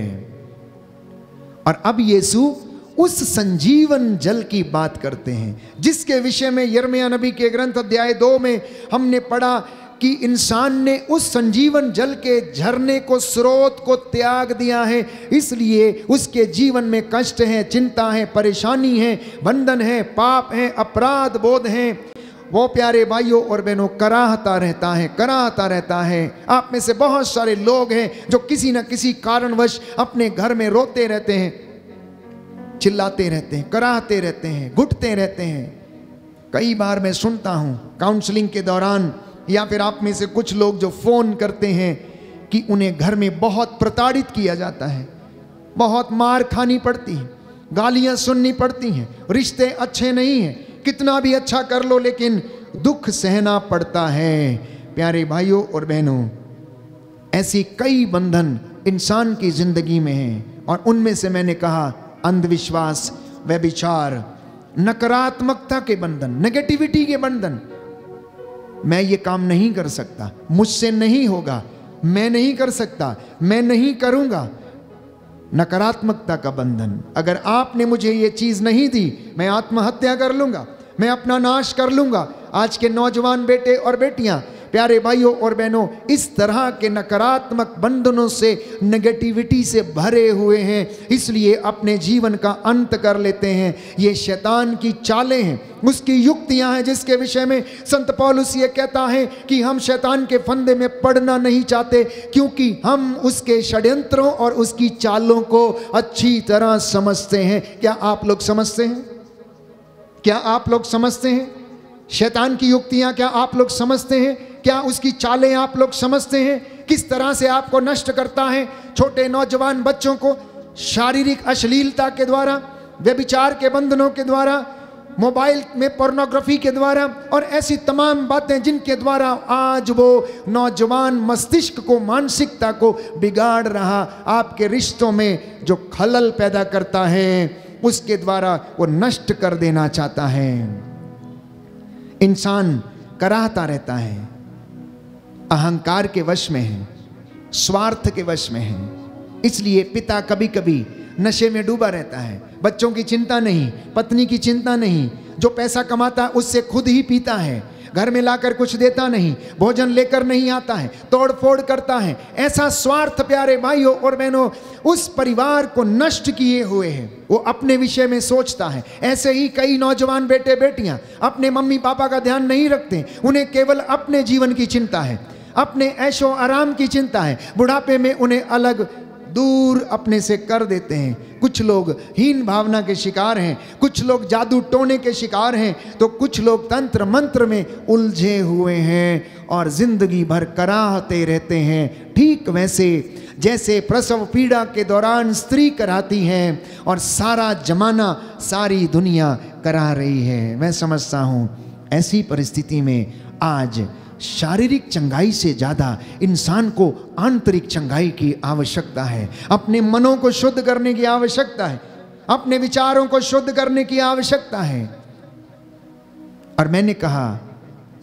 और अब यीशु उस संजीवन जल की बात करते हैं, जिसके विषय में यिर्मयाह नबी के ग्रंथ अध्याय 2 में हमने पढ़ा कि इंसान ने उस संजीवन जल के झरने को, स्रोत को त्याग दिया है, इसलिए उसके जीवन में कष्ट है, चिंता है, परेशानी है, बंधन है, पाप है, अपराध बोध है। वो प्यारे भाइयों और बहनों कराहता रहता है, कराहता रहता है। आप में से बहुत सारे लोग हैं जो किसी न किसी कारणवश अपने घर में रोते रहते हैं, चिल्लाते रहते हैं, कराहते रहते हैं, घुटते रहते हैं। कई बार मैं सुनता हूँ काउंसलिंग के दौरान, या फिर आप में से कुछ लोग जो फ़ोन करते हैं कि उन्हें घर में बहुत प्रताड़ित किया जाता है, बहुत मार खानी पड़ती है, गालियाँ सुननी पड़ती हैं, रिश्ते अच्छे नहीं हैं, कितना भी अच्छा कर लो लेकिन दुख सहना पड़ता है। प्यारे भाइयों और बहनों, ऐसी कई बंधन इंसान की ज़िंदगी में हैं, और उनमें से मैंने कहा अंधविश्वास, व्यभिचार, नकारात्मकता के बंधन, नेगेटिविटी के बंधन। मैं ये काम नहीं कर सकता, मुझसे नहीं होगा, मैं नहीं कर सकता, मैं नहीं करूँगा। नकारात्मकता का बंधन, अगर आपने मुझे ये चीज़ नहीं दी मैं आत्महत्या कर लूँगा, मैं अपना नाश कर लूँगा। आज के नौजवान बेटे और बेटियां, प्यारे भाइयों और बहनों, इस तरह के नकारात्मक बंधनों से, नेगेटिविटी से भरे हुए हैं, इसलिए अपने जीवन का अंत कर लेते हैं। ये शैतान की चालें हैं, उसकी युक्तियां हैं, जिसके विषय में संत पौलुस ये कहता है कि हम शैतान के फंदे में पड़ना नहीं चाहते, क्योंकि हम उसके षड्यंत्रों और उसकी चालों को अच्छी तरह समझते हैं। क्या आप लोग समझते हैं? क्या आप लोग समझते हैं शैतान की युक्तियां? क्या आप लोग समझते हैं? क्या उसकी चालें आप लोग समझते हैं? किस तरह से आपको नष्ट करता है? छोटे नौजवान बच्चों को शारीरिक अश्लीलता के द्वारा, व्यभिचार के बंधनों के द्वारा, मोबाइल में पोर्नोग्राफी के द्वारा और ऐसी तमाम बातें जिनके द्वारा आज वो नौजवान मस्तिष्क को, मानसिकता को बिगाड़ रहा, आपके रिश्तों में जो खलल पैदा करता है, उसके द्वारा वो नष्ट कर देना चाहता है। इंसान कराहता रहता है, अहंकार के वश में है, स्वार्थ के वश में है। इसलिए पिता कभी कभी नशे में डूबा रहता है, बच्चों की चिंता नहीं, पत्नी की चिंता नहीं, जो पैसा कमाता है उससे खुद ही पीता है, घर में लाकर कुछ देता नहीं, भोजन लेकर नहीं आता है, तोड़ फोड़ करता है। ऐसा स्वार्थ प्यारे भाइयों और बहनों उस परिवार को नष्ट किए हुए है। वो अपने विषय में सोचता है। ऐसे ही कई नौजवान बेटे बेटियां अपने मम्मी पापा का ध्यान नहीं रखते, उन्हें केवल अपने जीवन की चिंता है, अपने ऐशो आराम की चिंता है। बुढ़ापे में उन्हें अलग दूर अपने से कर देते हैं। कुछ लोग हीन भावना के शिकार हैं, कुछ लोग जादू टोने के शिकार हैं, तो कुछ लोग तंत्र मंत्र में उलझे हुए हैं और जिंदगी भर कराहते रहते हैं। ठीक वैसे जैसे प्रसव पीड़ा के दौरान स्त्री कराती है और सारा जमाना, सारी दुनिया करा रही है। मैं समझता हूँ ऐसी परिस्थिति में आज शारीरिक चंगाई से ज़्यादा इंसान को आंतरिक चंगाई की आवश्यकता है। अपने मनों को शुद्ध करने की आवश्यकता है, अपने विचारों को शुद्ध करने की आवश्यकता है। और मैंने कहा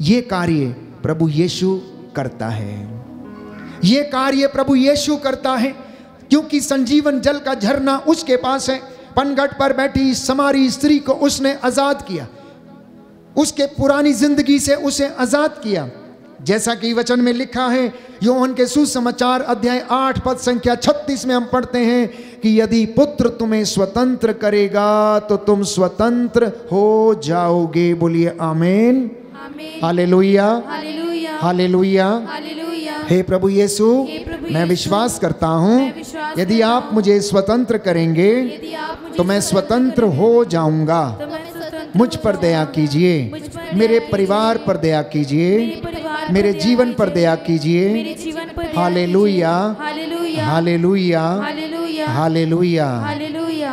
ये कार्य प्रभु यीशु करता है, ये कार्य प्रभु यीशु करता है, क्योंकि संजीवन जल का झरना उसके पास है। पनघट पर बैठी समारी स्त्री को उसने आजाद किया, उसके पुरानी जिंदगी से उसे आजाद किया। जैसा कि वचन में लिखा है, यूहन्ना के सुसमाचार अध्याय 8 पद संख्या 36 में हम पढ़ते हैं कि यदि पुत्र तुम्हें स्वतंत्र करेगा तो तुम स्वतंत्र हो जाओगे। बोलिए आमीन, हालेलुया, हालेलुया। हे प्रभु यीशु, मैं विश्वास करता हूँ यदि आप मुझे स्वतंत्र करेंगे तो मैं स्वतंत्र हो जाऊंगा। मुझ पर दया कीजिए, मेरे परिवार पर दया कीजिए, मेरे जीवन पर दया कीजिए। Hallelujah, hallelujah, hallelujah.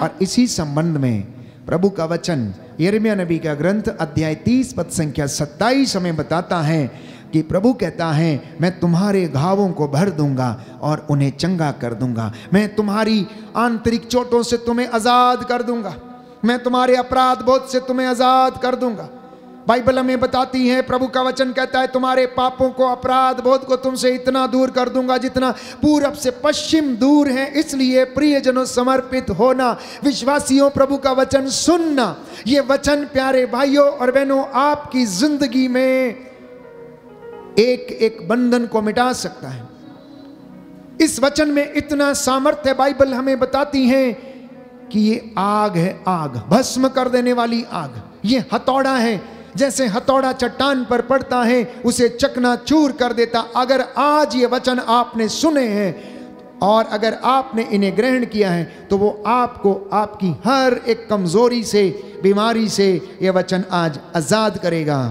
और इसी संबंध में प्रभु का वचन यिर्मयाह नबी का ग्रंथ अध्याय 30 पद संख्या 27 हमें बताता है कि प्रभु कहता है मैं तुम्हारे घावों को भर दूंगा और उन्हें चंगा कर दूंगा। मैं तुम्हारी आंतरिक चोटों से तुम्हें आजाद कर दूंगा, मैं तुम्हारे अपराध बोध से तुम्हें आजाद कर दूंगा। बाइबल हमें बताती है, प्रभु का वचन कहता है तुम्हारे पापों को, अपराध बोध को तुमसे इतना दूर कर दूंगा जितना पूरब से पश्चिम दूर है। इसलिए प्रियजनों समर्पित होना, विश्वासियों प्रभु का वचन सुनना, ये वचन प्यारे भाइयों और बहनों आपकी जिंदगी में एक एक बंधन को मिटा सकता है। इस वचन में इतना सामर्थ्य, बाइबल हमें बताती है कि ये आग है, आग भस्म कर देने वाली आग। ये हथौड़ा है, जैसे हथौड़ा चट्टान पर पड़ता है उसे चकनाचूर कर देता। अगर आज ये वचन आपने सुने हैं और अगर आपने इन्हें ग्रहण किया है तो वो आपको आपकी हर एक कमजोरी से, बीमारी से ये वचन आज आजाद करेगा।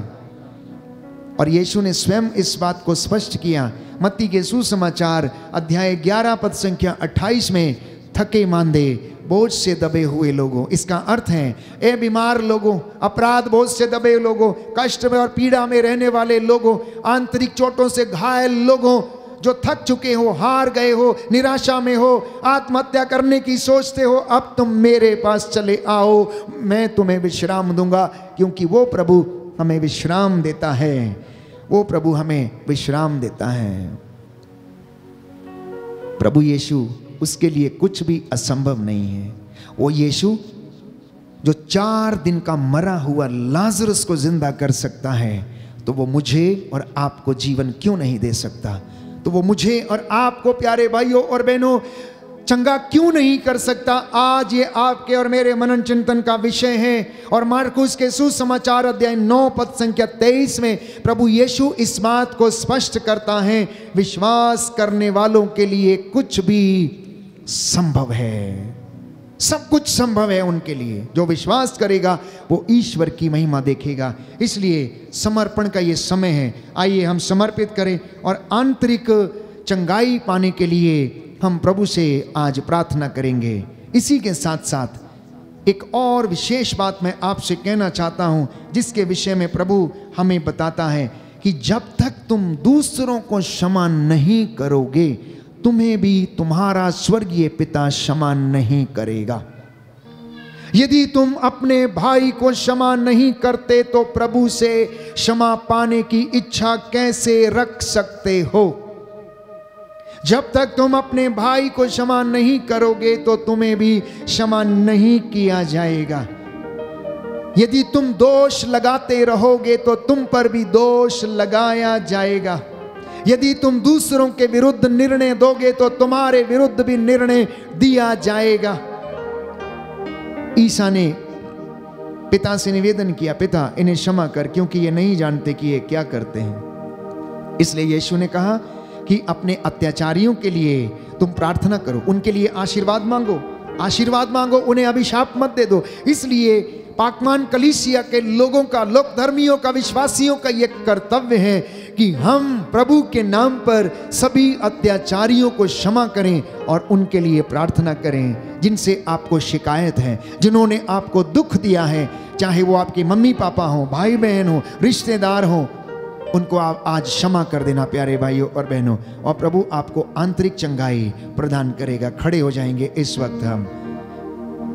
और यीशु ने स्वयं इस बात को स्पष्ट किया। मत्ती के सुसमाचार अध्याय 11 पद संख्या 28 में, थके मांदे बोझ से दबे हुए लोगों, इसका अर्थ है ए बीमार लोगों, अपराध बोझ से दबे लोगों, कष्ट में और पीड़ा में रहने वाले लोगों, आंतरिक चोटों से घायल लोगों, जो थक चुके हो, हार गए हो, निराशा में हो, आत्महत्या करने की सोचते हो, अब तुम मेरे पास चले आओ, मैं तुम्हें विश्राम दूंगा। क्योंकि वो प्रभु हमें विश्राम देता है, वो प्रभु हमें विश्राम देता है। प्रभु यीशु, उसके लिए कुछ भी असंभव नहीं है। वो यीशु जो 4 दिन का मरा हुआ लाजरस को जिंदा कर सकता है, तो वो मुझे और आपको जीवन क्यों नहीं दे सकता? तो वो मुझे और आपको प्यारे भाइयों और बहनों चंगा क्यों नहीं कर सकता? आज ये आपके और मेरे मनन चिंतन का विषय है। और मार्कुस के सुसमाचार अध्याय 9 पद संख्या 23 में प्रभु यीशु इस बात को स्पष्ट करता है, विश्वास करने वालों के लिए कुछ भी संभव है। सब कुछ संभव है उनके लिए। जो विश्वास करेगा वो ईश्वर की महिमा देखेगा। इसलिए समर्पण का ये समय है। आइए हम समर्पित करें और आंतरिक चंगाई पाने के लिए हम प्रभु से आज प्रार्थना करेंगे। इसी के साथ साथ एक और विशेष बात मैं आपसे कहना चाहता हूं, जिसके विषय में प्रभु हमें बताता है कि जब तक तुम दूसरों को क्षमा नहीं करोगे, तुम्हें भी तुम्हारा स्वर्गीय पिता क्षमा नहीं करेगा। यदि तुम अपने भाई को क्षमा नहीं करते तो प्रभु से क्षमा पाने की इच्छा कैसे रख सकते हो? जब तक तुम अपने भाई को क्षमा नहीं करोगे तो तुम्हें भी क्षमा नहीं किया जाएगा। यदि तुम दोष लगाते रहोगे तो तुम पर भी दोष लगाया जाएगा। यदि तुम दूसरों के विरुद्ध निर्णय दोगे तो तुम्हारे विरुद्ध भी निर्णय दिया जाएगा। ईसा ने पिता से निवेदन किया, पिता इन्हें क्षमा कर, क्योंकि ये नहीं जानते कि ये क्या करते हैं। इसलिए यीशु ने कहा कि अपने अत्याचारियों के लिए तुम प्रार्थना करो, उनके लिए आशीर्वाद मांगो, आशीर्वाद मांगो, उन्हें अभिशाप मत दे दो। इसलिए पाकमान कलीसिया के लोगों का, लोक धर्मियों का, विश्वासियों का यह कर्तव्य है कि हम प्रभु के नाम पर सभी अत्याचारियों को क्षमा करें और उनके लिए प्रार्थना करें जिनसे आपको शिकायत है, जिन्होंने आपको दुख दिया है, चाहे वो आपके मम्मी पापा हो, भाई बहन हो, रिश्तेदार हो, उनको आप आज क्षमा कर देना प्यारे भाइयों और बहनों, और प्रभु आपको आंतरिक चंगाई प्रदान करेगा। खड़े हो जाएंगे इस वक्त हम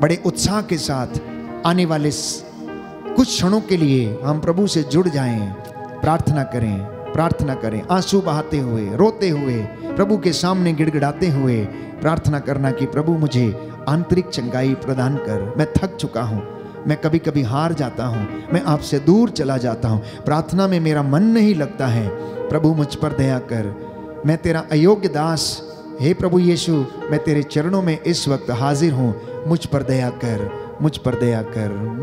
बड़े उत्साह के साथ। आने वाले कुछ क्षणों के लिए हम प्रभु से जुड़ जाएं, प्रार्थना करें, प्रार्थना करें, आंसू बहाते हुए, रोते हुए, प्रभु के सामने गिड़गिड़ाते हुए प्रार्थना करना कि प्रभु मुझे आंतरिक चंगाई प्रदान कर। मैं थक चुका हूँ, मैं कभी कभी हार जाता हूँ, मैं आपसे दूर चला जाता हूँ, प्रार्थना में मेरा मन नहीं लगता है, प्रभु मुझ पर दया कर, मैं तेरा अयोग्य दास, हे प्रभु यीशु, मैं तेरे चरणों में इस वक्त हाजिर हूँ, मुझ पर दया कर, मुझ पर दया कर।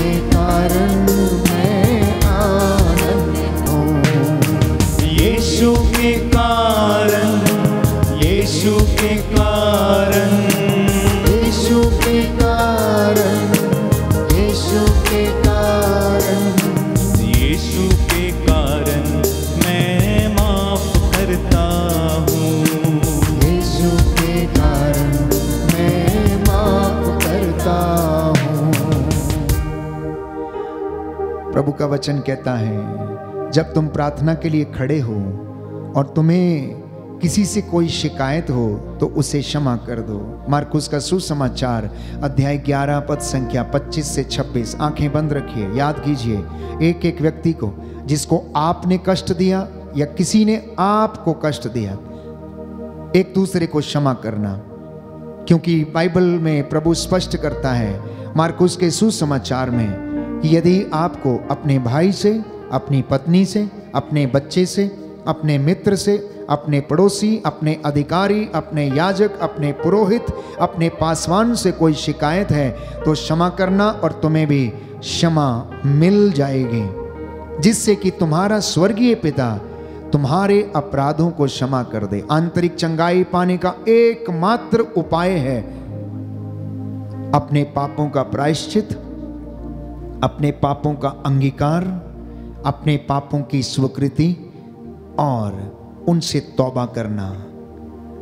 के कारण मैं आनंदित हूँ। यीशु के कारण, यीशु के कारण, यीशु के कारण, यीशु के कारण, यीशु के कारण मैं माफ करता हूँ। यीशु के कारण मैं माफ करता हूँ। प्रभु का वचन कहता है, जब तुम प्रार्थना के लिए खड़े हो और तुम्हें किसी से कोई शिकायत हो तो उसे क्षमा कर दो। मार्कुस का सुसमाचार अध्याय 11 पद संख्या 25 से 26। आंखें बंद रखिए, याद कीजिए, एक एक व्यक्ति को जिसको आपने कष्ट दिया या किसी ने आपको कष्ट दिया, एक दूसरे को क्षमा करना। क्योंकि बाइबल में प्रभु स्पष्ट करता है मार्कुस के सुसमाचार में कि यदि आपको अपने भाई से, अपनी पत्नी से, अपने बच्चे से, अपने मित्र से, अपने पड़ोसी, अपने अधिकारी, अपने याजक, अपने पुरोहित, अपने पासवान से कोई शिकायत है तो क्षमा करना और तुम्हें भी क्षमा मिल जाएगी, जिससे कि तुम्हारा स्वर्गीय पिता तुम्हारे अपराधों को क्षमा कर दे। आंतरिक चंगाई पाने का एकमात्र उपाय है अपने पापों का प्रायश्चित, अपने पापों का अंगीकार, अपने पापों की स्वीकृति और उनसे तौबा करना।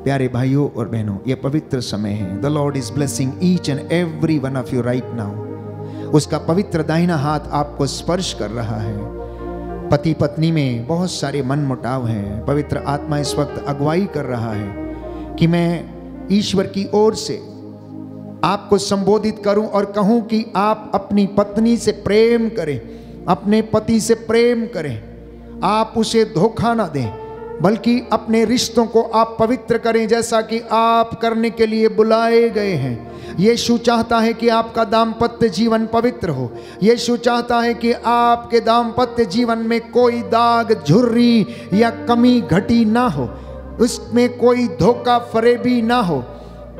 प्यारे भाइयों और बहनों, ये पवित्र समय है। The Lord is blessing each and every one of you right now. उसका पवित्र दाहिना हाथ आपको स्पर्श कर रहा है। पति पत्नी में बहुत सारे मन मुटाव हैं। पवित्र आत्मा इस वक्त अगुवाई कर रहा है कि मैं ईश्वर की ओर से आपको संबोधित करूं और कहूं कि आप अपनी पत्नी से प्रेम करें, अपने पति से प्रेम करें, आप उसे धोखा ना दें, बल्कि अपने रिश्तों को आप पवित्र करें जैसा कि आप करने के लिए बुलाए गए हैं। यीशु चाहता है कि आपका दाम्पत्य जीवन पवित्र हो। यीशु चाहता है कि आपके दाम्पत्य जीवन में कोई दाग, झुर्री या कमी घटी ना हो, उसमें कोई धोखा फरेबी ना हो,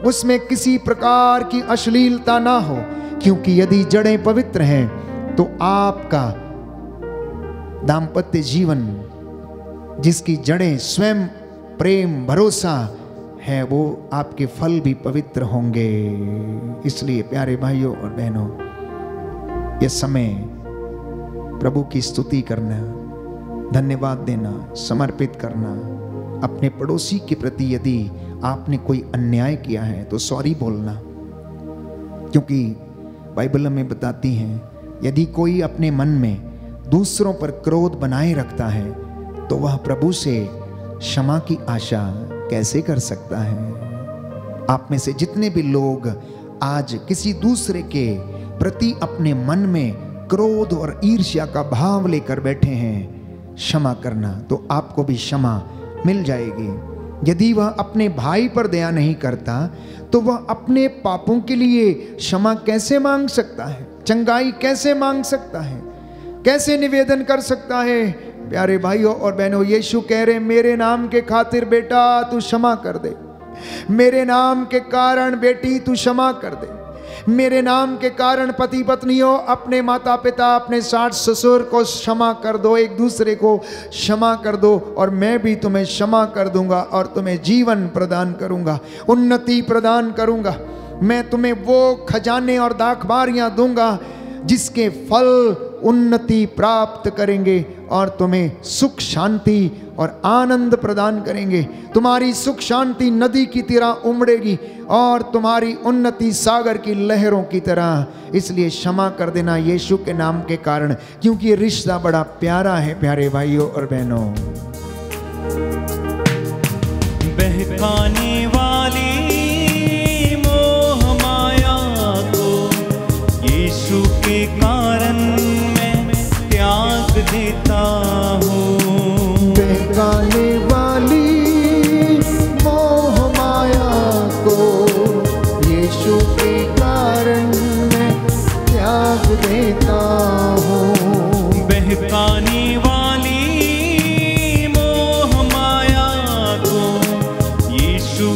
उसमें किसी प्रकार की अश्लीलता ना हो। क्योंकि यदि जड़ें पवित्र हैं तो आपका दाम्पत्य जीवन, जिसकी जड़ें स्वयं प्रेम, भरोसा है, वो आपके फल भी पवित्र होंगे। इसलिए प्यारे भाइयों और बहनों, ये समय प्रभु की स्तुति करना, धन्यवाद देना, समर्पित करना। अपने पड़ोसी के प्रति यदि आपने कोई अन्याय किया है तो सॉरी बोलना, क्योंकि बाइबल हमें बताती है यदि कोई अपने मन में दूसरों पर क्रोध बनाए रखता है तो वह प्रभु से क्षमा की आशा कैसे कर सकता है। आप में से जितने भी लोग आज किसी दूसरे के प्रति अपने मन में क्रोध और ईर्ष्या का भाव लेकर बैठे हैं, क्षमा करना तो आपको भी क्षमा मिल जाएगी। यदि वह अपने भाई पर दया नहीं करता तो वह अपने पापों के लिए क्षमा कैसे मांग सकता है, चंगाई कैसे मांग सकता है, कैसे निवेदन कर सकता है। प्यारे भाइयों और बहनों, यीशु कह रहे मेरे नाम के खातिर बेटा तू क्षमा कर दे, मेरे नाम के कारण बेटी तू क्षमा कर दे, मेरे नाम के कारण पति पत्नियों अपने माता पिता, अपने सास ससुर को क्षमा कर दो, एक दूसरे को क्षमा कर दो और मैं भी तुम्हें क्षमा कर दूंगा और तुम्हें जीवन प्रदान करूंगा, उन्नति प्रदान करूंगा। मैं तुम्हें वो खजाने और दाखबारियां दूंगा जिसके फल उन्नति प्राप्त करेंगे और तुम्हें सुख शांति और आनंद प्रदान करेंगे। तुम्हारी सुख शांति नदी की तरह उमड़ेगी और तुम्हारी उन्नति सागर की लहरों की तरह। इसलिए क्षमा कर देना यीशु के नाम के कारण, क्योंकि ये रिश्ता बड़ा प्यारा है। प्यारे भाइयों और बहनों, बहकाने वाली मोह माया को यीशु के कारण मैं त्याग देता हूँ। बहकाने वाली मोह माया को यीशु के कारण मैं त्याग देता हूँ। बहकाने वाली मोह माया को यीशु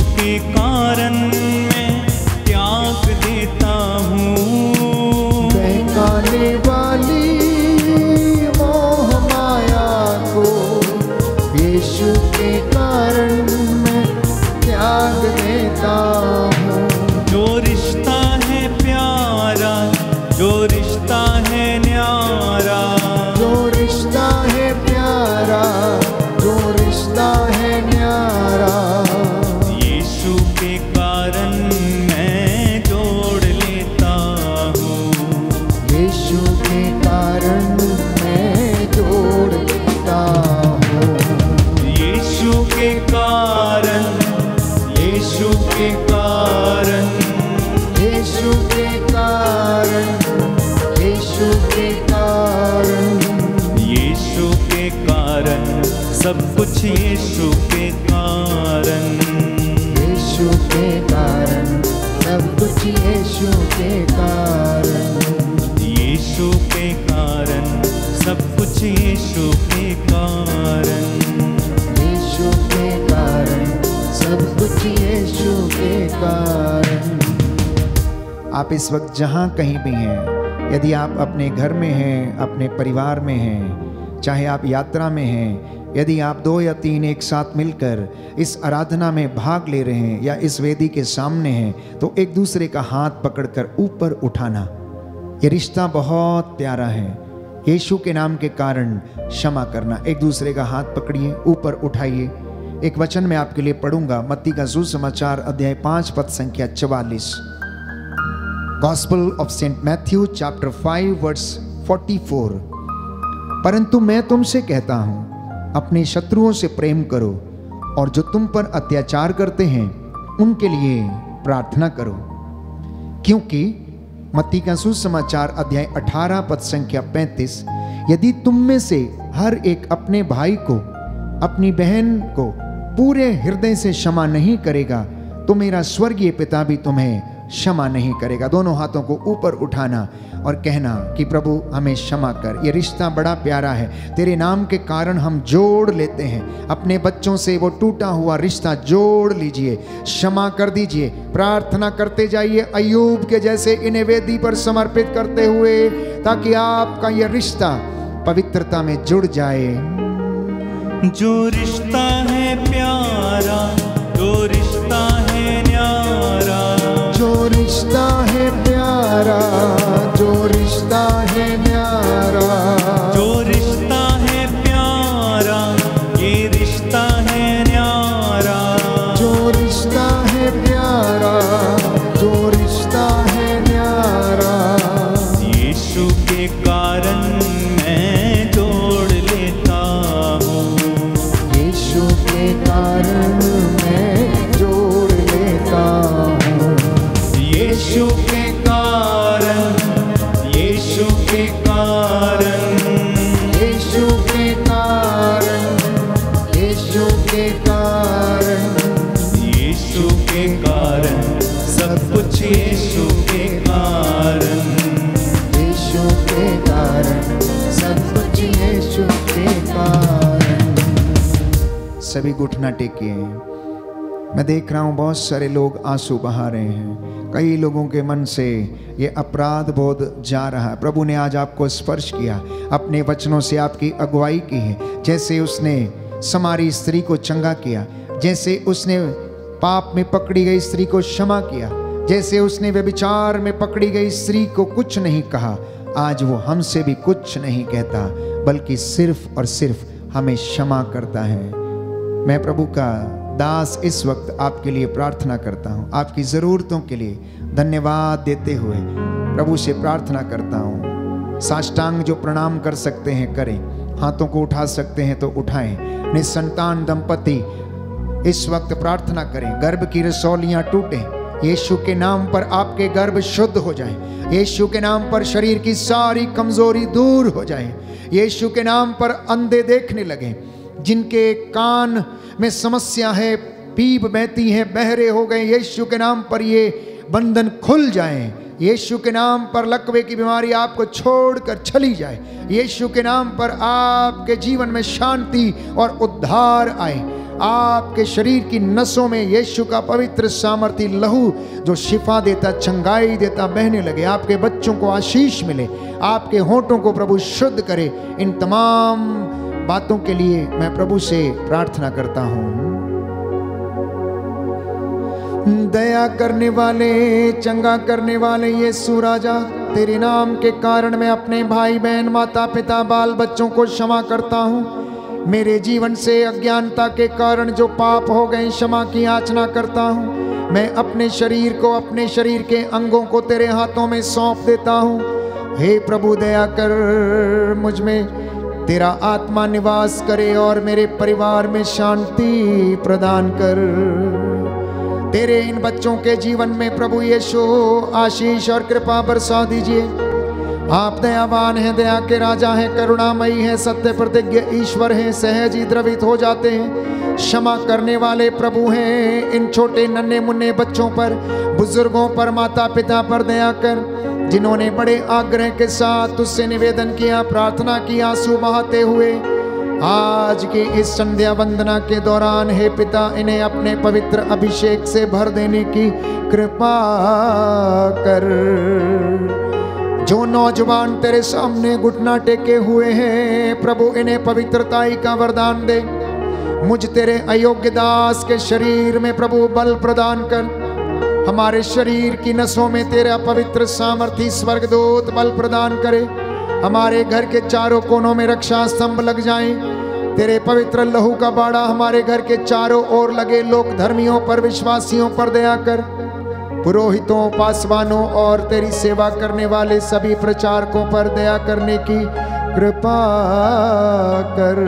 वाली मोह माया को यीशु के कारण मैं त्याग देता हूँ। जो रिश्ता है प्यारा, जो रिश्ता है न्यारा, जो रिश्ता है प्यारा, जो रिश्ता है न्यारा, यीशु के कारण मैं जोड़ लेता हूँ। यीशु के कारण मैं जोड़ लेता हूँ। यीशु के कारण, यीशु के कारण, यीशु के कारण, यीशु के कारण, यीशु के कारण, सब कुछ यीशु के कारण, यीशु के कारण, सब कुछ यीशु के कारण, यीशु के कारण, सब कुछ यीशु के कारण, यीशु के कारण, सब कुछ यीशु के कारण। आप इस वक्त जहाँ कहीं भी हैं, यदि आप अपने घर में हैं, अपने परिवार में हैं, चाहे आप यात्रा में हैं, यदि आप 2 या 3 एक साथ मिलकर इस आराधना में भाग ले रहे हैं या इस वेदी के सामने हैं, तो एक दूसरे का हाथ पकड़कर ऊपर उठाना। ये रिश्ता बहुत प्यारा है। यीशु के नाम के कारण क्षमा करना। एक दूसरे का हाथ पकड़िए, ऊपर उठाइए। एक वचन मैं आपके लिए पढ़ूंगा, मत्ती का सुसमाचार अध्याय 5 पद संख्या 44। Gospel of saint Matthew chapter 5 verse 44। परंतु मैं तुमसे कहता हूं, अपने शत्रुओं से प्रेम करो और जो तुम पर अत्याचार करते हैं उनके लिए प्रार्थना करो, क्योंकि मत्ती का सुसमाचार अध्याय 18 पद संख्या 35, यदि तुम में से हर एक अपने भाई को, अपनी बहन को पूरे हृदय से क्षमा नहीं करेगा, तो मेरा स्वर्गीय पिता भी तुम्हें क्षमा नहीं करेगा। दोनों हाथों को ऊपर उठाना और कहना कि प्रभु हमें क्षमा कर। ये रिश्ता बड़ा प्यारा है, तेरे नाम के कारण हम जोड़ लेते हैं। अपने बच्चों से वो टूटा हुआ रिश्ता जोड़ लीजिए, क्षमा कर दीजिए, प्रार्थना करते जाइए अय्यूब के जैसे इन्हें वेदी पर समर्पित करते हुए, ताकि आपका यह रिश्ता पवित्रता में जुड़ जाए। जो रिश्ता है प्यारा, जो रिश्ता है न्यारा, जो रिश्ता है प्यारा, जो रिश्ता है न्यारा, जो रिश्ता है प्यारा, ये रिश्ता है न्यारा, जो रिश्ता है प्यारा, जो रिश्ता है न्यारा, यीशु के कारण मैं जोड़ लेता हूँ। यीशु के कारण मैं जोड़ लेता हूँ। यीशु के कारण, यीशु के कारण, यीशु के कारण, यीशु के कारण, यीशु के कारण, सब कुछ यीशु के कारण, यीशु के कारण, सब कुछ यीशु के कारण। सभी घुटना टेकिए। मैं देख रहा हूँ बहुत सारे लोग आंसू बहा रहे हैं। कई लोगों के मन से ये अपराध बोध जा रहा है। प्रभु ने आज आपको स्पर्श किया, अपने वचनों से आपकी अगुवाई की है। जैसे उसने समारी स्त्री को चंगा किया, जैसे उसने पाप में पकड़ी गई स्त्री को क्षमा किया, जैसे उसने व्यभिचार में पकड़ी गई स्त्री को कुछ नहीं कहा, आज वो हमसे भी कुछ नहीं कहता, बल्कि सिर्फ और सिर्फ हमें क्षमा करता है। मैं प्रभु का दास इस वक्त आपके लिए प्रार्थना करता हूँ। आपकी ज़रूरतों के लिए धन्यवाद देते हुए प्रभु से प्रार्थना करता हूँ। साष्टांग जो प्रणाम कर सकते हैं करें, हाथों को उठा सकते हैं तो उठाएं। निसंतान दंपति इस वक्त प्रार्थना करें, गर्भ की रसौलियाँ टूटें। यीशु के नाम पर आपके गर्भ शुद्ध हो जाएं। यीशु के नाम पर शरीर की सारी कमजोरी दूर हो जाए। यीशु के नाम पर अंधे देखने लगें। जिनके कान में समस्या है, पीप बहती है, बहरे हो गए, यीशु के नाम पर ये बंधन खुल जाएं। यीशु के नाम पर लकवे की बीमारी आपको छोड़कर चली जाए। यीशु के नाम पर आपके जीवन में शांति और उद्धार आए। आपके शरीर की नसों में यीशु का पवित्र सामर्थी लहू जो शिफा देता, चंगाई देता, बहने लगे। आपके बच्चों को आशीष मिले, आपके होठों को प्रभु शुद्ध करे। इन तमाम बातों के लिए मैं प्रभु से प्रार्थना करता हूँ। दया करने वाले, चंगा करने वाले यीशु राजा, तेरे नाम के कारण मैं अपने भाई बहन, माता पिता, बाल बच्चों को क्षमा करता हूँ। मेरे जीवन से अज्ञानता के कारण जो पाप हो गए, क्षमा की याचना करता हूँ। मैं अपने शरीर को, अपने शरीर के अंगों को तेरे हाथों में सौंप देता हूँ। हे प्रभु दया कर, मुझ में तेरा आत्मा निवास करे और मेरे परिवार में शांति प्रदान कर। तेरे इन बच्चों के जीवन में प्रभु यीशु आशीष और कृपा बरसा दीजिए। आप दयावान हैं, दया के राजा हैं, करुणामयी हैं, सत्य प्रतिज्ञ ईश्वर हैं, सहज ही द्रवित हो जाते हैं, क्षमा करने वाले प्रभु हैं। इन छोटे नन्हे मुन्ने बच्चों पर, बुजुर्गों पर, माता पिता पर दया कर, जिन्होंने बड़े आग्रह के साथ तुझसे निवेदन किया, प्रार्थना की, आंसू बहाते हुए आज की इस संध्या वंदना के दौरान हे पिता, इन्हें अपने पवित्र अभिषेक से भर देने की कृपा कर। जो नौजवान तेरे सामने घुटना टेके हुए हैं प्रभु, इन्हें पवित्रताई का वरदान दे। मुझ तेरे अयोग्य दास के शरीर में प्रभु बल प्रदान कर। हमारे शरीर की नसों में तेरा पवित्र सामर्थी स्वर्गदूत बल प्रदान करे। हमारे घर के चारों कोनों में रक्षा स्तंभ लग जाएं। तेरे पवित्र लहू का बाड़ा हमारे घर के चारों ओर लगे। लोक धर्मियों पर, विश्वासियों पर दया कर। पुरोहितों, पासवानों और तेरी सेवा करने वाले सभी प्रचारकों पर दया करने की कृपा कर।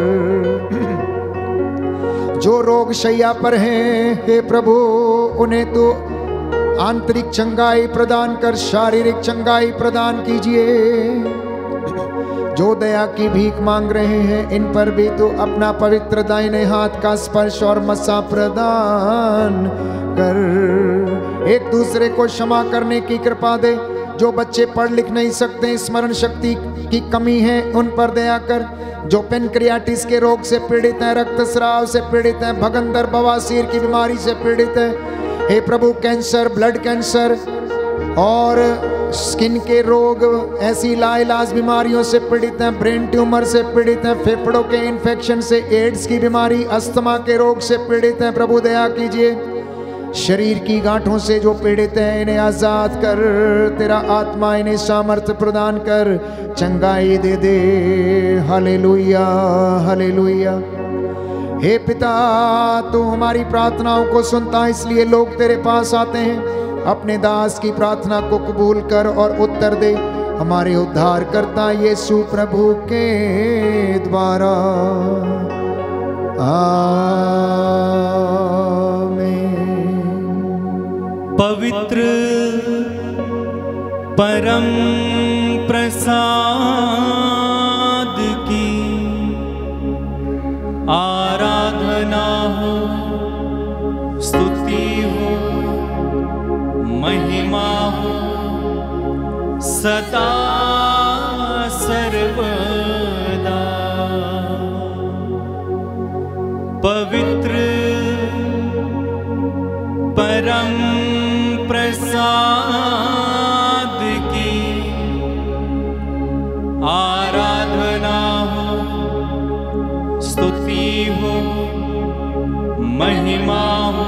जो रोग शैया पर हैं हे प्रभु, उन्हें तो आंतरिक चंगाई प्रदान कर, शारीरिक चंगाई प्रदान कीजिए। जो दया की भीख मांग रहे हैं, इन पर भी तो अपना पवित्र दाहिने हाथ का स्पर्श और मसा प्रदान कर। एक दूसरे को क्षमा करने की कृपा दे। जो बच्चे पढ़ लिख नहीं सकते, स्मरण शक्ति की कमी है, उन पर दया कर। जो पेनक्रियाटिस के रोग से पीड़ित हैं, रक्तस्राव से पीड़ित हैं, भगंदर बवासीर की बीमारी से पीड़ित हैं, हे प्रभु कैंसर, ब्लड कैंसर और स्किन के रोग, ऐसी लाइलाज बीमारियों से पीड़ित हैं, ब्रेन ट्यूमर से पीड़ित हैं, फेफड़ों के इन्फेक्शन से, एड्स की बीमारी, अस्थमा के रोग से पीड़ित हैं, प्रभु दया कीजिए। शरीर की गांठों से जो पीड़ित हैं, इन्हें आजाद कर। तेरा आत्मा इन्हें सामर्थ्य प्रदान कर, चंगाई दे दे। Hallelujah, hallelujah. हे पिता, तू हमारी प्रार्थनाओं को सुनता, इसलिए लोग तेरे पास आते हैं। अपने दास की प्रार्थना को कबूल कर और उत्तर दे, हमारे उद्धार करता यीशु प्रभु के द्वारा। आमीन। पवित्र परम प्रसाद की आराधना हो, स्तुति हो, महिमा हो सदा सर्वदा। पवित्र परम प्रसाद की आराधना हो, स्तुति हो, महिमा हो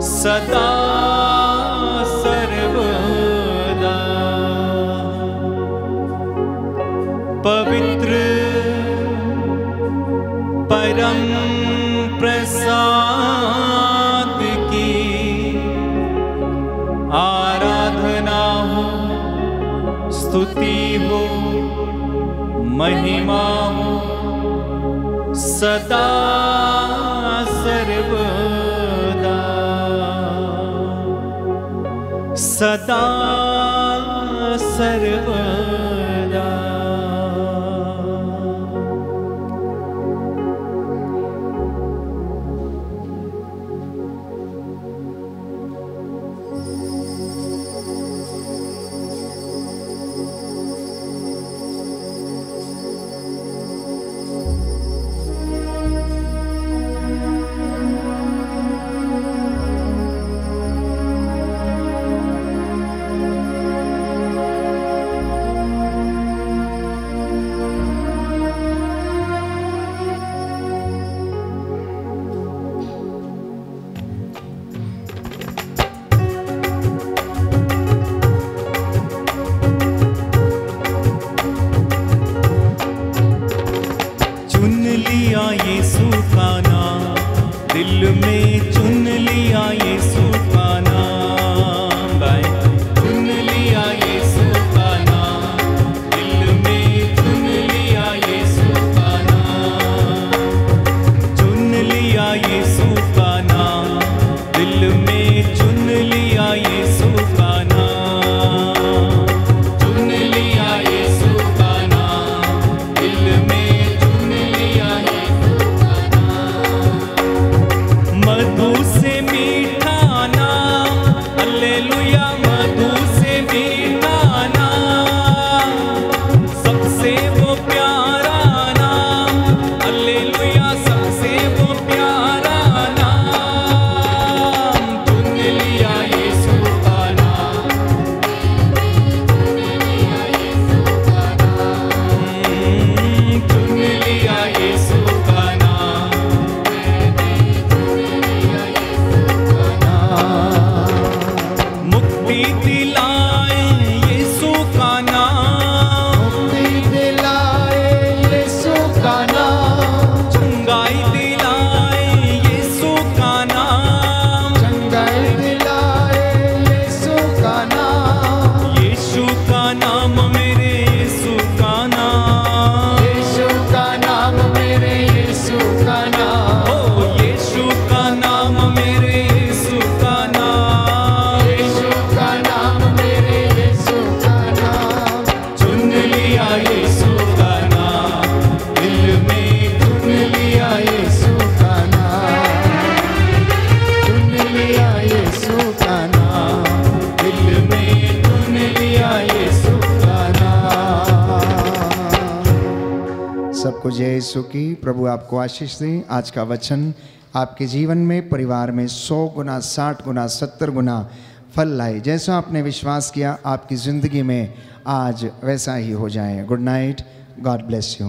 सदा सर्वदा। पवित्र परम प्रसाद की आराधना हो, स्तुति हो, महिमा हो सदा सर्वदा, सदा सर्वदा। को जय यीशु की। प्रभु आपको आशीष दे। आज का वचन आपके जीवन में, परिवार में 100 गुना, 60 गुना, 70 गुना फल लाए। जैसा आपने विश्वास किया आपकी ज़िंदगी में आज वैसा ही हो जाए। Good night, God bless you.